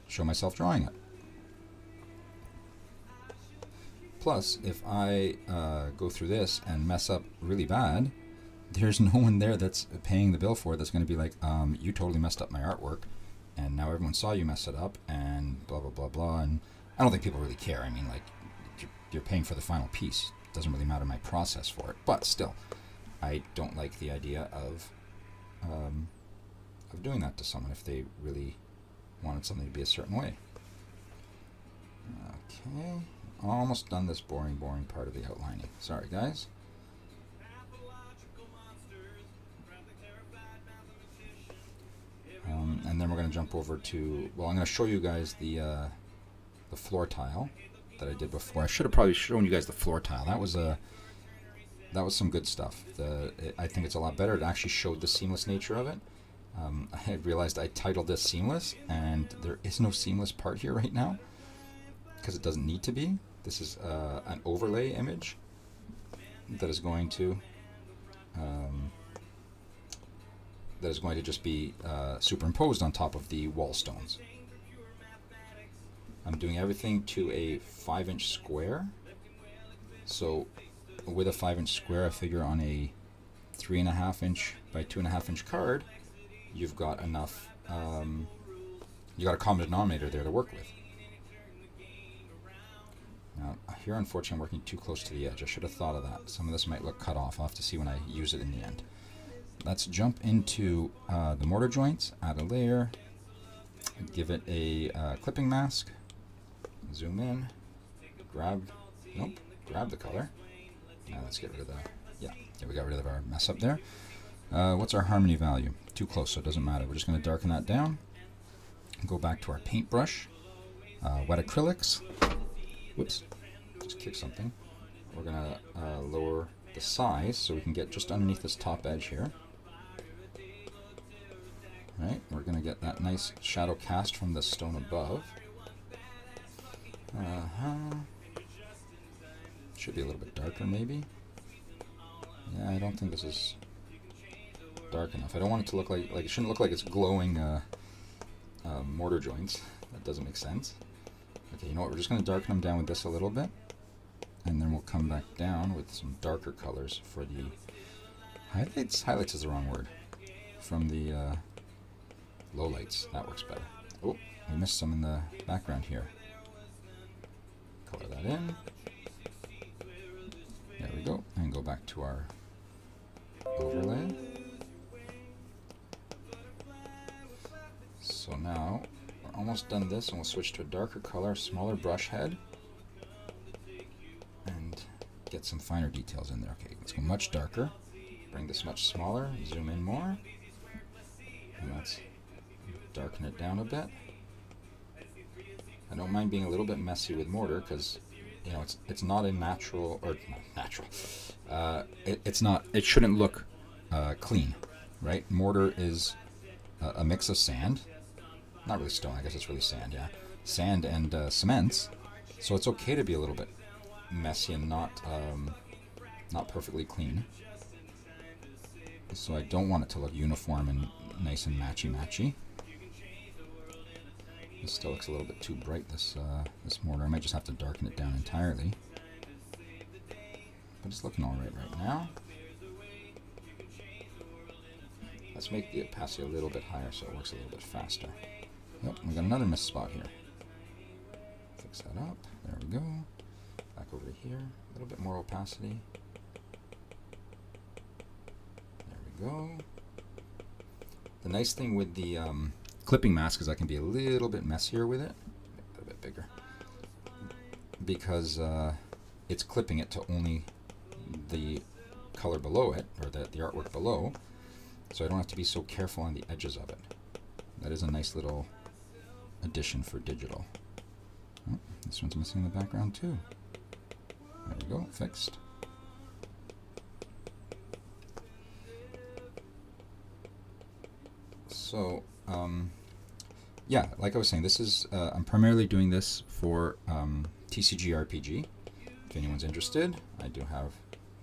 show myself drawing it. Plus, if I go through this and mess up really bad, there's no one there that's paying the bill for it that's going to be like, you totally messed up my artwork, and now everyone saw you mess it up, and blah, blah, blah, blah. And I don't think people really care. I mean, like, you're paying for the final piece. It doesn't really matter my process for it. But still, I don't like the idea of doing that to someone if they really wanted something to be a certain way. Okay, almost done this boring part of the outlining. Sorry, guys. And then we're going to jump over to, well, I'm going to show you guys the floor tile that I did before. I should have probably shown you guys the floor tile. That was some good stuff. I think it's a lot better. It actually showed the seamless nature of it. I realized I titled this seamless, and there is no seamless part here right now because it doesn't need to be. This is an overlay image that is going to just be superimposed on top of the wall stones. I'm doing everything to a 5-inch square. So with a 5-inch square, I figure on a 3.5-inch by 2.5-inch card, you've got enough, you got a common denominator there to work with. Now, here unfortunately I'm working too close to the edge. I should have thought of that. Some of this might look cut off. I'll have to see when I use it in the end. Let's jump into the mortar joints, add a layer, give it a clipping mask, zoom in, grab the color. Now let's get rid of we got rid of our mess up there. What's our harmony value? Too close, so it doesn't matter. We're just going to darken that down. Go back to our paintbrush, wet acrylics. Whoops, just kick something. We're going to lower the size so we can get just underneath this top edge here. Right, we're going to get that nice shadow cast from the stone above. Should be a little bit darker maybe. Yeah, I don't think this is dark enough. I don't want it to look like it shouldn't look like it's glowing mortar joints. That doesn't make sense. Okay, you know what, we're just going to darken them down with this a little bit, and then we'll come back down with some darker colors for the highlights. Highlights is the wrong word. From the lowlights, that works better. Oh, we missed some in the background here. Color that in. There we go, and go back to our overlay. So now we're almost done this, and we'll switch to a darker color, smaller brush head, and get some finer details in there. Okay, let's go much darker. Bring this much smaller, zoom in more, and let's darken it down a bit. I don't mind being a little bit messy with mortar because, you know, it's not a natural, or not natural. It shouldn't look clean, right? Mortar is a mix of sand, not really stone. I guess it's really sand, yeah. Sand and cements. So it's okay to be a little bit messy and not perfectly clean. So I don't want it to look uniform and nice and matchy-matchy. This still looks a little bit too bright, this mortar. I might just have to darken it down entirely. But it's looking alright right now. Let's make the opacity a little bit higher so it works a little bit faster. Yep, we got another missed spot here. Fix that up. There we go. Back over to here. A little bit more opacity. There we go. The nice thing with the clipping mask is I can be a little bit messier with it. Make it a bit bigger. Because it's clipping it to only the color below it, or the artwork below. So I don't have to be so careful on the edges of it. That is a nice little addition for digital. Oh, this one's missing the background too. There we go, fixed. So, yeah, like I was saying, this is I'm primarily doing this for TCG RPG. If anyone's interested, I do have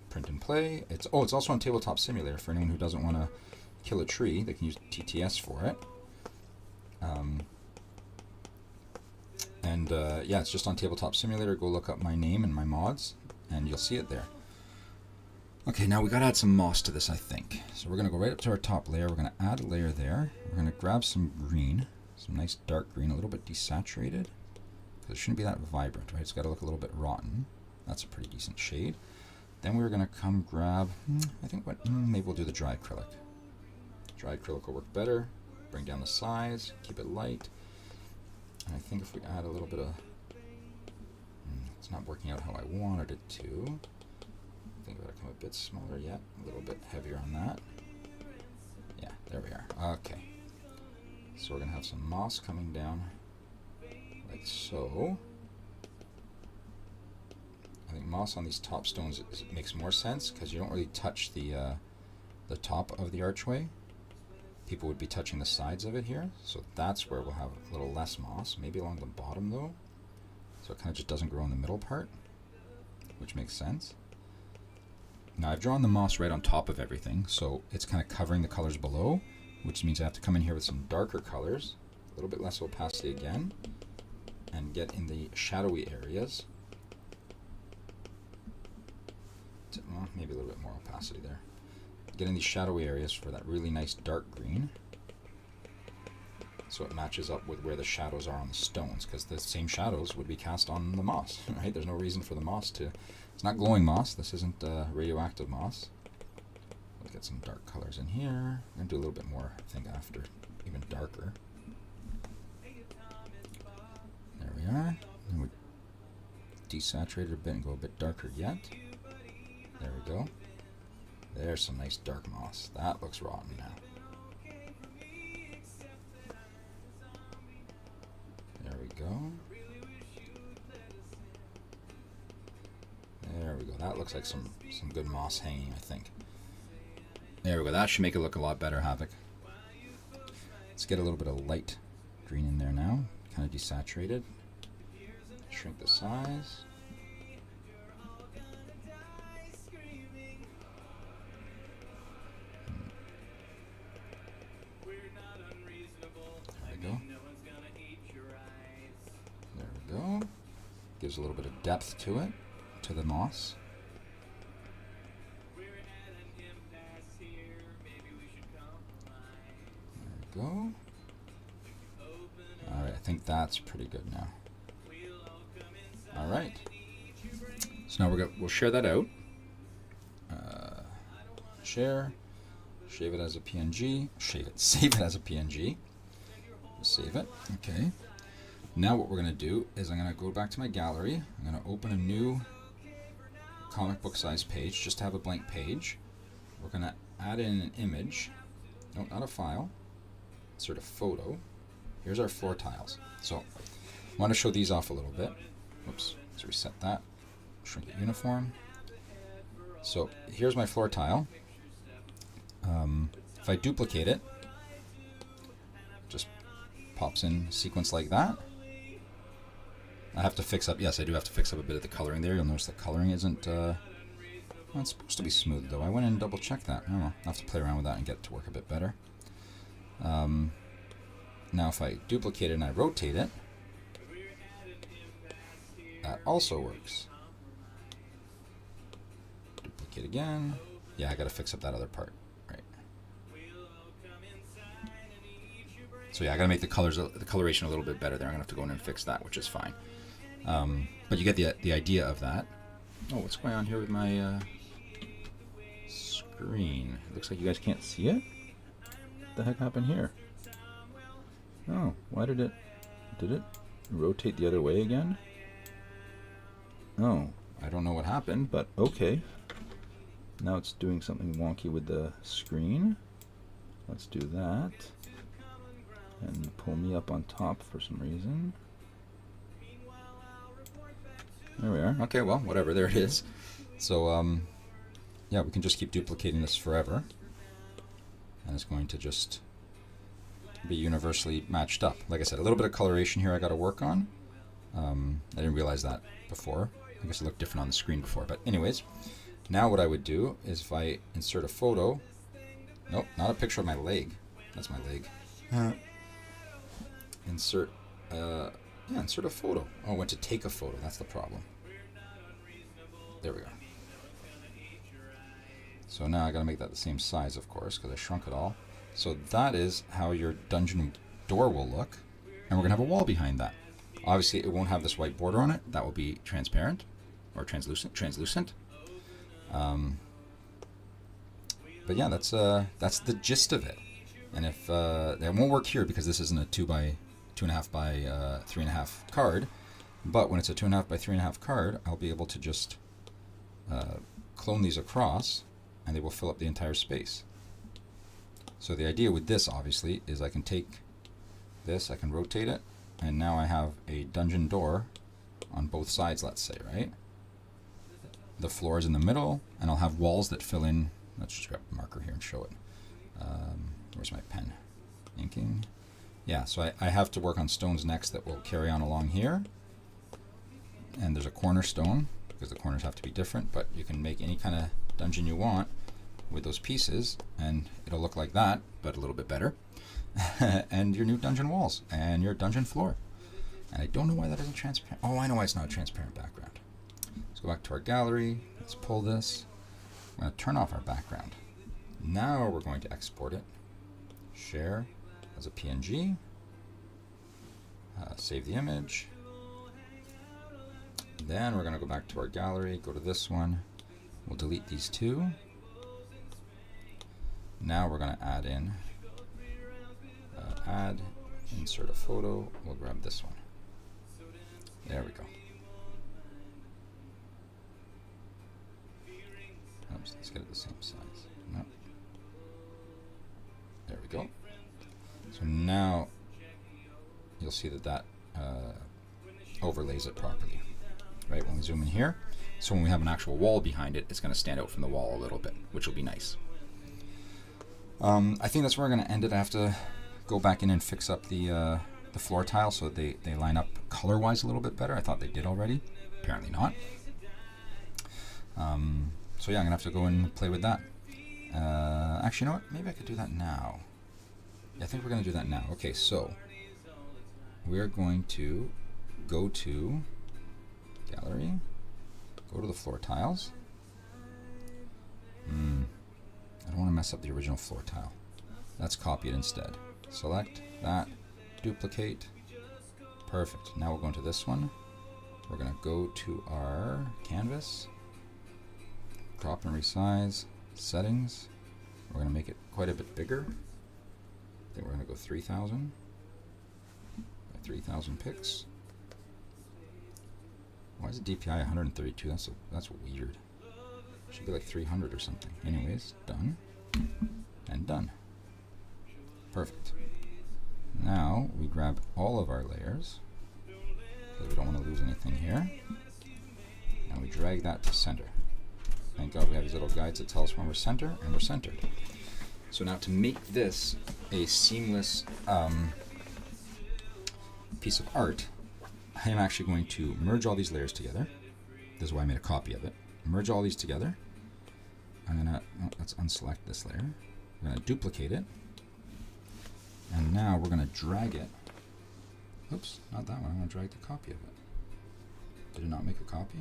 print and play. It's also on Tabletop Simulator for anyone who doesn't want to kill a tree. They can use TTS for it. And yeah, it's just on Tabletop Simulator. Go look up my name and my mods, and you'll see it there. Okay, now we gotta add some moss to this, I think. So we're gonna go right up to our top layer. We're gonna add a layer there. We're gonna grab some green, some nice dark green, a little bit desaturated. Because it shouldn't be that vibrant, right? It's gotta look a little bit rotten. That's a pretty decent shade. Then we're gonna come grab, I think maybe we'll do the dry acrylic. Dry acrylic will work better. Bring down the size, keep it light. And I think if we add a little bit of, it's not working out how I wanted it to. I think it ought to come a bit smaller yet, a little bit heavier on that. Yeah, there we are. Okay. So we're gonna have some moss coming down like so. I think moss on these top stones makes more sense because you don't really touch the top of the archway. People would be touching the sides of it here, so that's where we'll have a little less moss, maybe along the bottom though, so it kind of just doesn't grow in the middle part, which makes sense. Now I've drawn the moss right on top of everything, so it's kind of covering the colors below, which means I have to come in here with some darker colors, a little bit less opacity again, and get in the shadowy areas. Well, maybe a little bit more opacity there. Get in these shadowy areas for that really nice dark green, so it matches up with where the shadows are on the stones, because the same shadows would be cast on the moss, right? There's no reason for the moss to, it's not glowing moss, this isn't radioactive moss. We'll get some dark colors in here. I'm going to do a little bit more, I think, after, even darker. There we are. And we desaturate it a bit and go a bit darker yet. There we go. There's some nice dark moss. That looks rotten now. There we go. There we go. That looks like some good moss hanging, I think. There we go. That should make it look a lot better, Havoc. Let's get a little bit of light green in there now. Kind of desaturated. Shrink the size. Gives a little bit of depth to it, to the moss. There we go. Alright, I think that's pretty good now. Alright. So now we'll share that out. Share. Save it as a PNG. Save it as a PNG. Save it. Okay. Now what we're going to do is I'm going to go back to my gallery. I'm going to open a new comic book size page, just to have a blank page. We're going to add in an image. No, not a file. Insert a photo. Here's our floor tiles. So I want to show these off a little bit. Oops, let's reset that. Shrink it uniform. So here's my floor tile. If I duplicate it, just pops in sequence like that. I have to fix up, yes, I do have to fix up a bit of the coloring there. You'll notice the coloring isn't, well, it's supposed to be smooth though. I went in and double checked that. I'll have to play around with that and get it to work a bit better. Now if I duplicate it and I rotate it, that also works. Duplicate again. Yeah, I gotta fix up that other part. Right. So yeah, I gotta make the coloration a little bit better there. I'm gonna have to go in and fix that, which is fine. But you get the idea of that. Oh, what's going on here with my screen? It looks like you guys can't see it. What the heck happened here? Oh, why did it rotate the other way again? Oh, I don't know what happened, but okay. Now it's doing something wonky with the screen. Let's do that. And pull me up on top for some reason. There we are. Okay, well, whatever. There it is. So, yeah, we can just keep duplicating this forever. And it's going to just be universally matched up. Like I said, a little bit of coloration here I got to work on. I didn't realize that before. I guess it looked different on the screen before. But anyways, now what I would do is if I insert a photo. Nope, not a picture of my leg. That's my leg. Insert Yeah, insert a photo. Oh, I went to take a photo. That's the problem. There we go. So now I gotta make that the same size, of course, because I shrunk it all. So that is how your dungeon door will look. And we're gonna have a wall behind that. Obviously, it won't have this white border on it. That will be transparent or translucent. But yeah, that's the gist of it. And if that won't work here because this isn't a 2.5 by 3.5 card, but when it's a 2.5 by 3.5 card, I'll be able to just clone these across, and they will fill up the entire space. So the idea with this, obviously, is I can take this, I can rotate it, and now I have a dungeon door on both sides, let's say, right? The floor is in the middle, and I'll have walls that fill in. Let's just grab a marker here and show it. Where's my pen? Inking. Yeah, so I have to work on stones next that will carry on along here. And there's a cornerstone, because the corners have to be different, but you can make any kind of dungeon you want with those pieces, and it'll look like that, but a little bit better. And your new dungeon walls, and your dungeon floor. And I don't know why that isn't transparent. Oh, I know why it's not a transparent background. Let's go back to our gallery. Let's pull this. I'm going to turn off our background. Now we're going to export it. Share as a PNG. Save the image. Then we're going to go back to our gallery, go to this one. We'll delete these two. Now we're going to add in, insert a photo. We'll grab this one. There we go. Oops, let's get it the same size. No. There we go. So now you'll see that overlays it properly. Right, when we zoom in here. So when we have an actual wall behind it, it's going to stand out from the wall a little bit, which will be nice. I think that's where we're going to end it. I have to go back in and fix up the floor tile so they line up color-wise a little bit better. I thought they did already. Apparently not. So yeah, I'm going to have to go and play with that. Actually, you know what? Maybe I could do that now. Yeah, I think we're going to do that now. Okay, so we're going to go to gallery, go to the floor tiles. I don't want to mess up the original floor tile. Let's copy it instead. Select that, duplicate. Perfect. Now we're going to this one. We're going to go to our canvas, crop and resize, settings. We're going to make it quite a bit bigger. I think we're going to go 3000 by 3000 pixels. Why is the DPI 132? That's weird. Should be like 300 or something. Anyways, done and done. Perfect. Now we grab all of our layers because we don't want to lose anything here, and we drag that to center. Thank God we have these little guides that tell us when we're center, and we're centered. So now to make this a seamless piece of art, I am actually going to merge all these layers together. This is why I made a copy of it. Merge all these together. I'm gonna, let's unselect this layer. We're gonna duplicate it. And now we're gonna drag it. Oops, not that one. I'm gonna drag the copy of it. Did it not make a copy?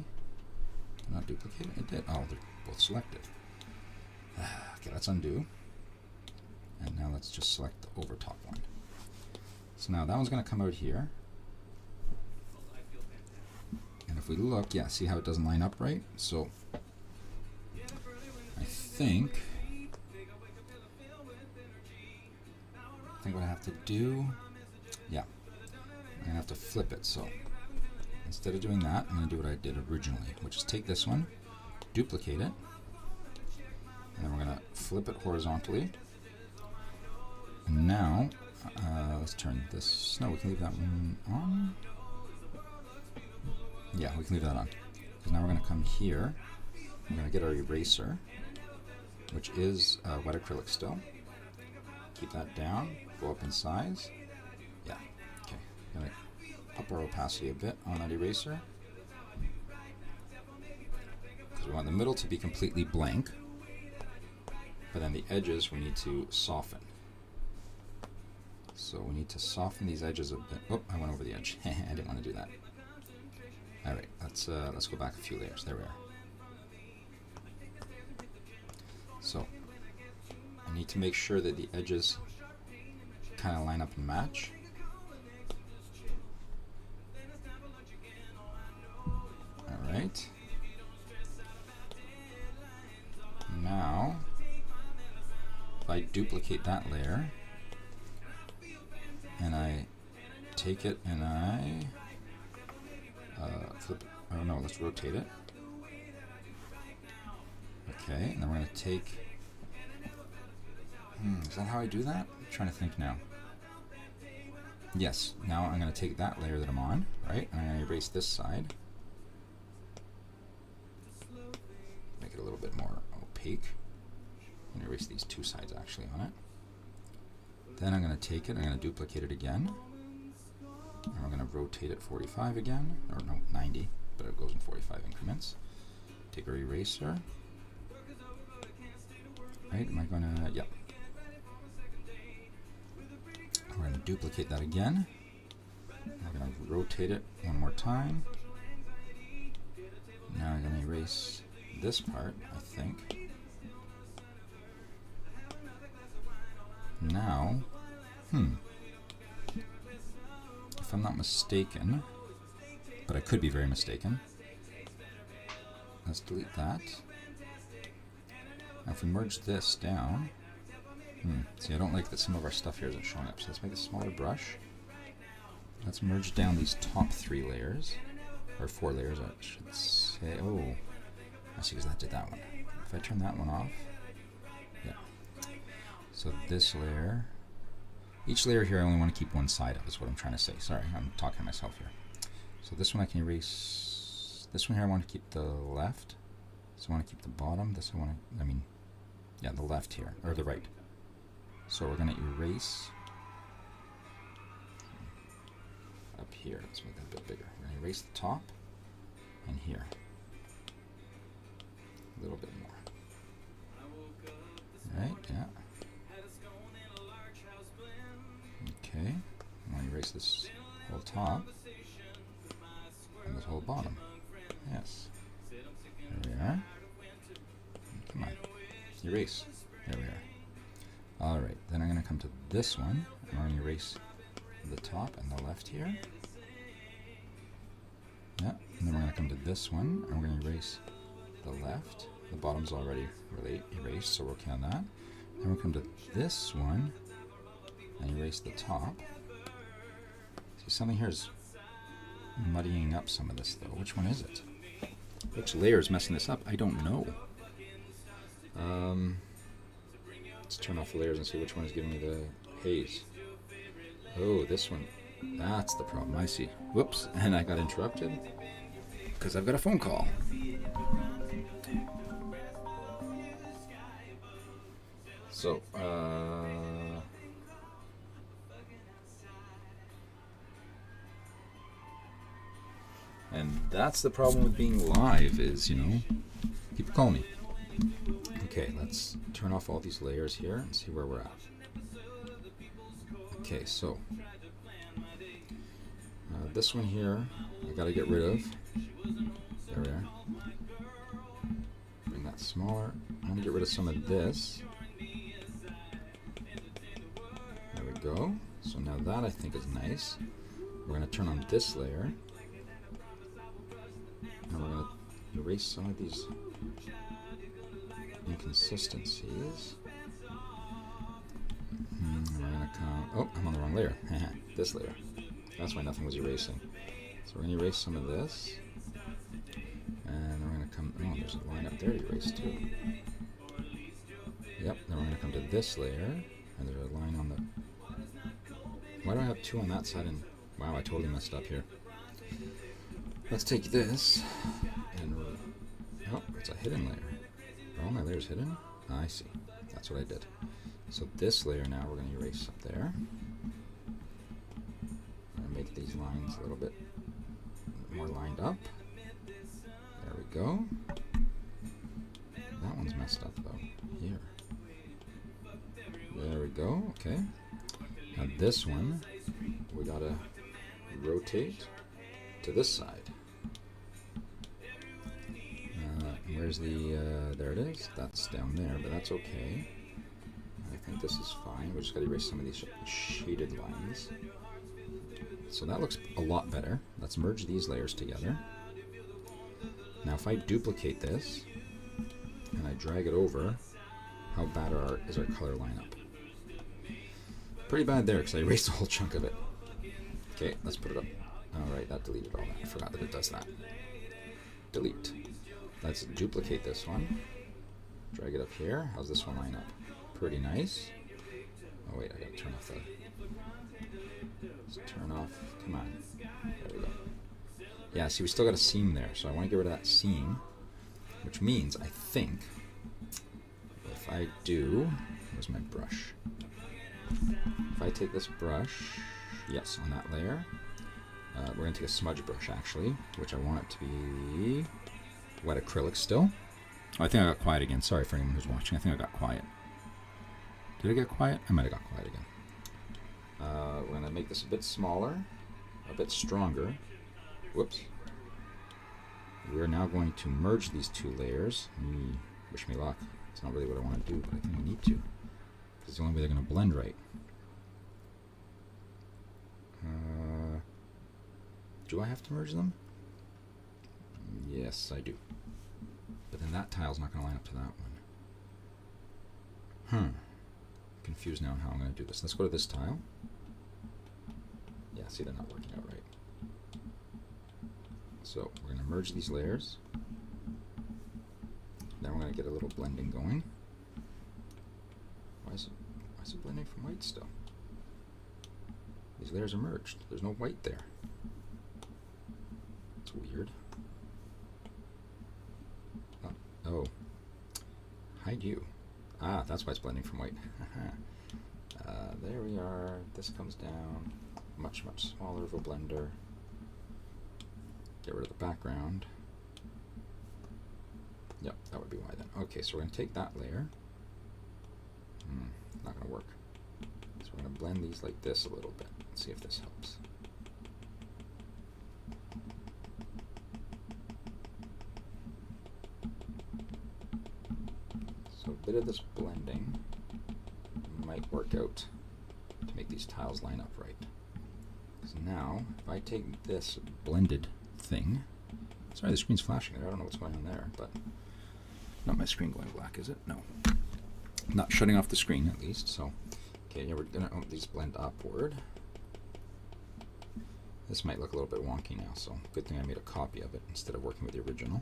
Did it not duplicate it? It did. Oh, they're both selected. Okay, let's undo. And now let's just select the over top one. So now that one's gonna come out here. And if we look, yeah, see how it doesn't line up right? So I think what I have to do, yeah, I'm gonna have to flip it. So instead of doing that, I'm gonna do what I did originally, which is take this one, duplicate it, and then we're gonna flip it horizontally. And now let's turn this. No, we can leave that one on. Yeah, we can leave that on. Because now we're going to come here. We're going to get our eraser, which is wet acrylic still. Keep that down. Go up in size. Yeah. Okay. Going to up our opacity a bit on that eraser. Because we want the middle to be completely blank. But then the edges we need to soften. So we need to soften these edges a bit. Oh, I went over the edge. I didn't want to do that. All right, let's go back a few layers. There we are. So I need to make sure that the edges kind of line up and match. All right. Now, if I duplicate that layer, and I take it and I flip it. Oh no, let's rotate it. Okay, and then we're going to take... is that how I do that? I'm trying to think now. Yes, now I'm going to take that layer that I'm on, right? And I'm going to erase this side. Make it a little bit more opaque. I'm going to erase these two sides actually on it. Then I'm going to take it, I'm going to duplicate it again. And we're going to rotate it 45 again, or no, 90, but it goes in 45 increments. Take our eraser. Right, am I going to, yep. We're going to duplicate that again. We're going to rotate it one more time. Now I'm going to erase this part, I think. Now, if I'm not mistaken, but I could be very mistaken, let's delete that. Now if we merge this down, see, I don't like that some of our stuff here isn't showing up, so let's make a smaller brush. Let's merge down these top 3 layers, or 4 layers I should say. Oh, I see, because that did that one. If I turn that one off, yeah. So this layer, each layer here I only want to keep one side of, is what I'm trying to say. Sorry, I'm talking to myself here. So this one I can erase, this one here I want to keep the left, this I want to keep the bottom, this I want to, yeah, the left here, or the right. So we're going to erase up here, let's make that a bit bigger. We're going to erase the top and here, a little bit more. Right, yeah. Okay, I'm going to erase this whole top and this whole bottom. Yes. There we are. Come on. Erase. There we are. Alright, then I'm going to come to this one, and I'm going to erase the top and the left here. Yeah, and then we're going to come to this one, and we're going to erase the left. The bottom's already erased, so we're working on that. Then we'll come to this one, and erase the top. See, something here is muddying up some of this, though. Which one is it? Which layer is messing this up? I don't know. Let's turn off the layers and see which one is giving me the haze. Oh, this one. That's the problem. I see. Whoops. And I got interrupted because I've got a phone call. So, and that's the problem with being live is, you know, people call me. Okay, let's turn off all these layers here and see where we're at. Okay, so this one here, I gotta get rid of. There we are. Bring that smaller. I'm gonna get rid of some of this. There we go. So now that I think is nice. We're gonna turn on this layer. And we're going to erase some of these inconsistencies. We're going to come... Oh, I'm on the wrong layer. This layer. That's why nothing was erasing. So we're going to erase some of this. And we're going to come... Oh, there's a line up there to erase too. Yep, then we're going to come to this layer. And there's a line on the... Why do I have 2 on that side? And wow, I totally messed up here. Let's take this, and oh, it's a hidden layer. Are all my layers hidden? Ah, I see. That's what I did. So this layer now we're going to erase up there. I'm going to make these lines a little bit more lined up. There we go. That one's messed up though. Here. There we go. Okay. Now this one, we gotta rotate to this side. Where's the, there it is. That's down there, but that's okay. I think this is fine. We just gotta erase some of these shaded lines. So that looks a lot better. Let's merge these layers together. Now if I duplicate this, and I drag it over, how bad is our color lineup? Pretty bad there, because I erased a whole chunk of it. Okay, let's put it up. Alright, that deleted all that. I forgot that it does that. Delete. Let's duplicate this one. Drag it up here. How's this one line up? Pretty nice. Oh wait, I gotta turn off the... Let's turn off... Come on. There we go. Yeah, see, we still got a seam there, so I want to get rid of that seam. Which means, I think, if I do... Where's my brush? If I take this brush, yes, on that layer, we're going to take a smudge brush, actually, which I want it to be wet acrylic still. Oh, I think I got quiet again. Sorry for anyone who's watching. I think I got quiet. Did I get quiet? I might have got quiet again. We're going to make this a bit smaller, a bit stronger. Whoops. We're now going to merge these two layers. Wish me luck. It's not really what I want to do, but I think I need to. Because it's the only way they're going to blend right. Do I have to merge them? Yes, I do. But then that tile's not going to line up to that one. Confused now on how I'm going to do this. Let's go to this tile. Yeah, see, they're not working out right. So we're going to merge these layers. Then we're going to get a little blending going. Why is it blending from white still? These layers are merged. There's no white there. It's weird. Oh. Hide you. Ah, that's why it's blending from white. There we are. This comes down. Much, much smaller of a blender. Get rid of the background. Yep, that would be why then. Okay, so we're going to take that layer. Not going to work. So we're going to blend these like this a little bit. Let's see if this helps. So a bit of this blending might work out to make these tiles line up right. So now, if I take this blended thing, sorry, the screen's flashing there. I don't know what's going on there, but not my screen going black, is it? No. Not shutting off the screen, at least. So, okay, yeah, we're gonna these blend upward. This might look a little bit wonky now, so good thing I made a copy of it instead of working with the original.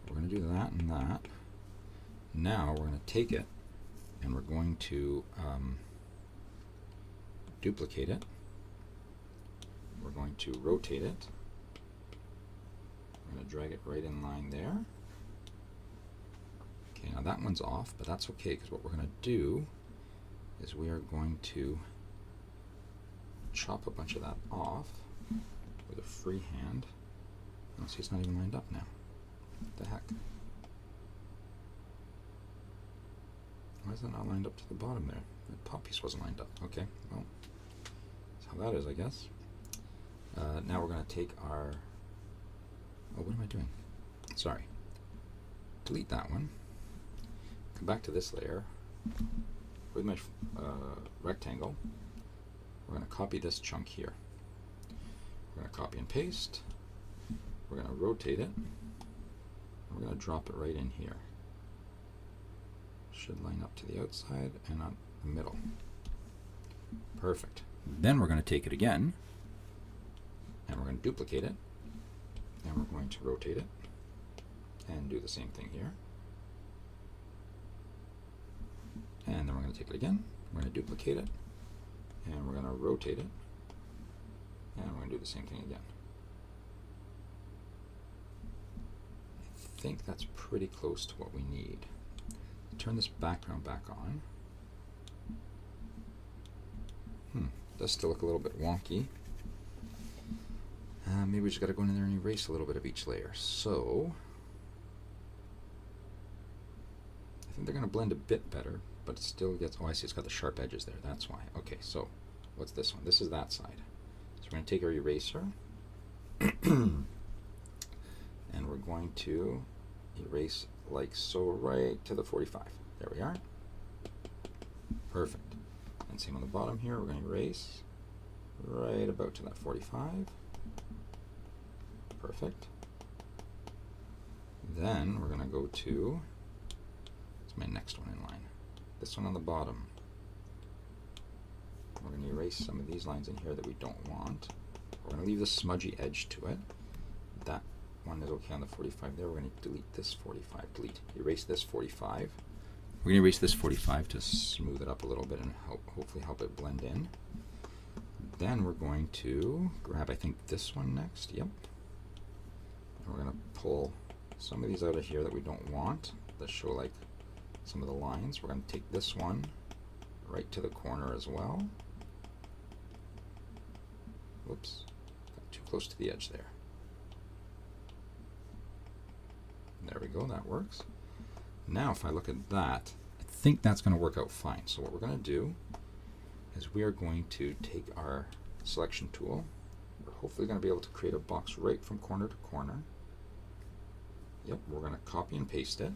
We're gonna do that and that. Now we're gonna take it and we're going to duplicate it. We're going to rotate it. We're going to drag it right in line there. Okay, now that one's off, but that's okay, because what we're going to do is we are going to chop a bunch of that off with a free hand. Oh, see, it's not even lined up now. What the heck? Why is that not lined up to the bottom there? The top piece wasn't lined up. Okay, well, that's how that is, I guess. Now we're going to take our... Oh, what am I doing? Sorry. Delete that one. Come back to this layer. With my rectangle, we're going to copy this chunk here. We're going to copy and paste. We're going to rotate it. We're going to drop it right in here. Should line up to the outside and on the middle. Perfect. Then we're going to take it again, and we're going to duplicate it, and we're going to rotate it, and do the same thing here. And then we're going to take it again, we're going to duplicate it, and we're going to rotate it, and we're going to do the same thing again. I think that's pretty close to what we need. Turn this background back on. Does still look a little bit wonky. Maybe we just got to go in there and erase a little bit of each layer. So I think they're going to blend a bit better, but it still gets... Oh, I see, it's got the sharp edges there. That's why. Okay, so what's this one? This is that side. So we're going to take our eraser and we're going to erase like so right to the 45. There we are. Perfect. And same on the bottom here, we're going to erase right about to that 45. Perfect. Then we're going to go to, it's my next one in line, this one on the bottom. We're going to erase some of these lines in here that we don't want. We're going to leave the smudgy edge to it. That one is okay on the 45 there. We're going to delete this 45. Delete. Erase this 45. We're going to erase this 45 to smooth it up a little bit and hopefully help it blend in. Then we're going to grab, I think, this one next. Yep. And we're going to pull some of these out of here that we don't want, that show like some of the lines. We're going to take this one right to the corner as well. Whoops, got too close to the edge there. There we go, that works. Now if I look at that, I think that's going to work out fine. So what we're going to do is we are going to take our selection tool. We're hopefully going to be able to create a box right from corner to corner. Yep, we're going to copy and paste it.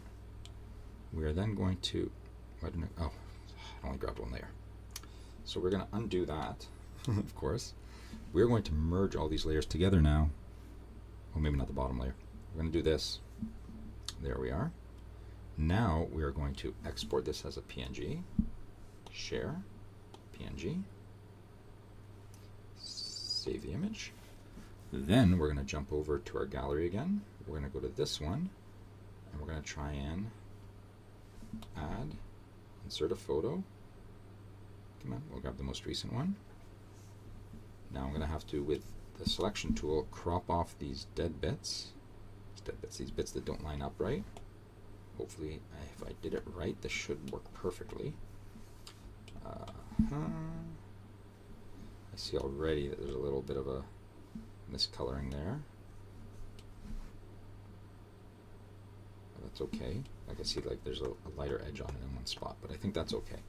We are then going to, why didn't I, oh, I only grabbed one layer. So we're going to undo that, of course. We're going to merge all these layers together now. Well, maybe not the bottom layer. We're going to do this. There we are. Now we are going to export this as a PNG. Share, PNG. Save the image. Then we're going to jump over to our gallery again. We're going to go to this one, and we're going to try and add, insert a photo. Come on, we'll grab the most recent one. Now I'm going to have to, with the selection tool, crop off these dead bits. These bits that don't line up right. Hopefully, if I did it right, this should work perfectly. I see already that there's a little bit of a miscoloring there. That's okay. I can see like there's a lighter edge on it in one spot, but I think that's okay.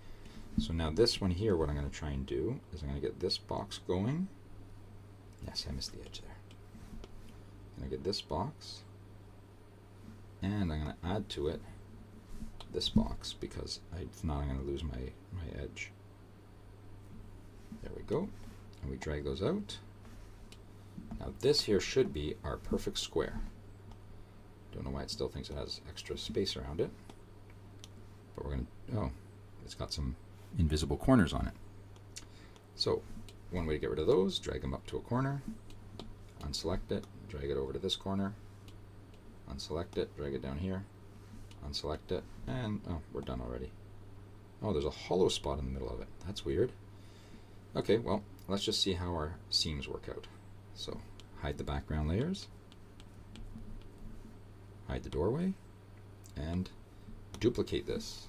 So now this one here, what I'm going to try and do is I'm going to get this box going. Yes, I missed the edge there. I'm going to get this box, and I'm going to add to it this box, because if not, I'm going to lose my edge. There we go. And we drag those out. Now this here should be our perfect square. Don't know why it still thinks it has extra space around it. But we're going to, oh, it's got some invisible corners on it. So one way to get rid of those, drag them up to a corner, unselect it, drag it over to this corner, unselect it, drag it down here, unselect it, and oh, we're done already. Oh, there's a hollow spot in the middle of it. That's weird. Okay, well, let's just see how our seams work out. So hide the background layers, hide the doorway, and duplicate this.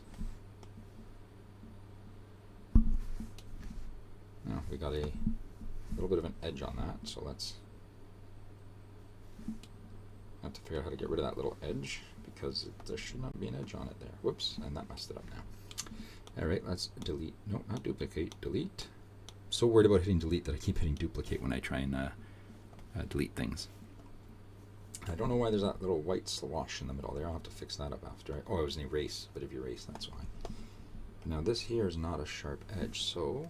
Now we got a little bit of an edge on that, so let's have to figure out how to get rid of that little edge, because there should not be an edge on it there. Whoops, and that messed it up now. Alright, let's delete, no, not duplicate, delete. I'm so worried about hitting delete that I keep hitting duplicate when I try and delete things. I don't know why there's that little white slosh in the middle there. I'll have to fix that up after. Oh, it was an erase, bit of erase, that's why. Now this here is not a sharp edge, so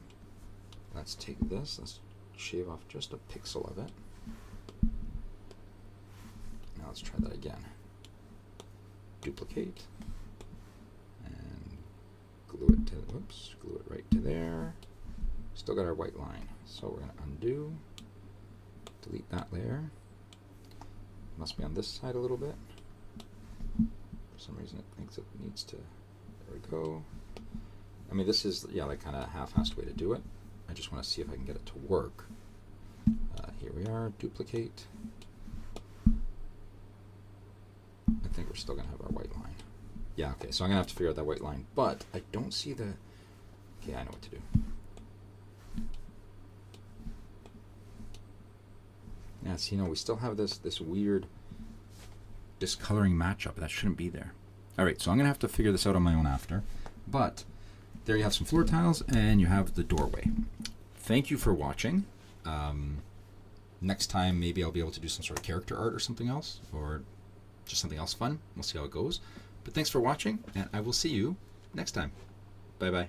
let's take this, let's shave off just a pixel of it. Now let's try that again. Duplicate, and glue it to, whoops, glue it right to there. Still got our white line, so we're going to undo, delete that layer. Must be on this side a little bit. For some reason it thinks it needs to, there we go. I mean, this is, yeah, like kind of a half-assed way to do it. I just want to see if I can get it to work. Here we are, duplicate. I think we're still going to have our white line. Yeah, okay, so I'm going to have to figure out that white line, but I don't see the, okay, I know what to do. Yeah, see, we still have this weird discoloring matchup. That shouldn't be there. All right, so I'm going to have to figure this out on my own after. But there you have some floor tiles, and you have the doorway. thank you for watching. Next time, maybe I'll be able to do some sort of character art or something else, or just something else fun. We'll see how it goes. But thanks for watching, and I will see you next time. Bye-bye.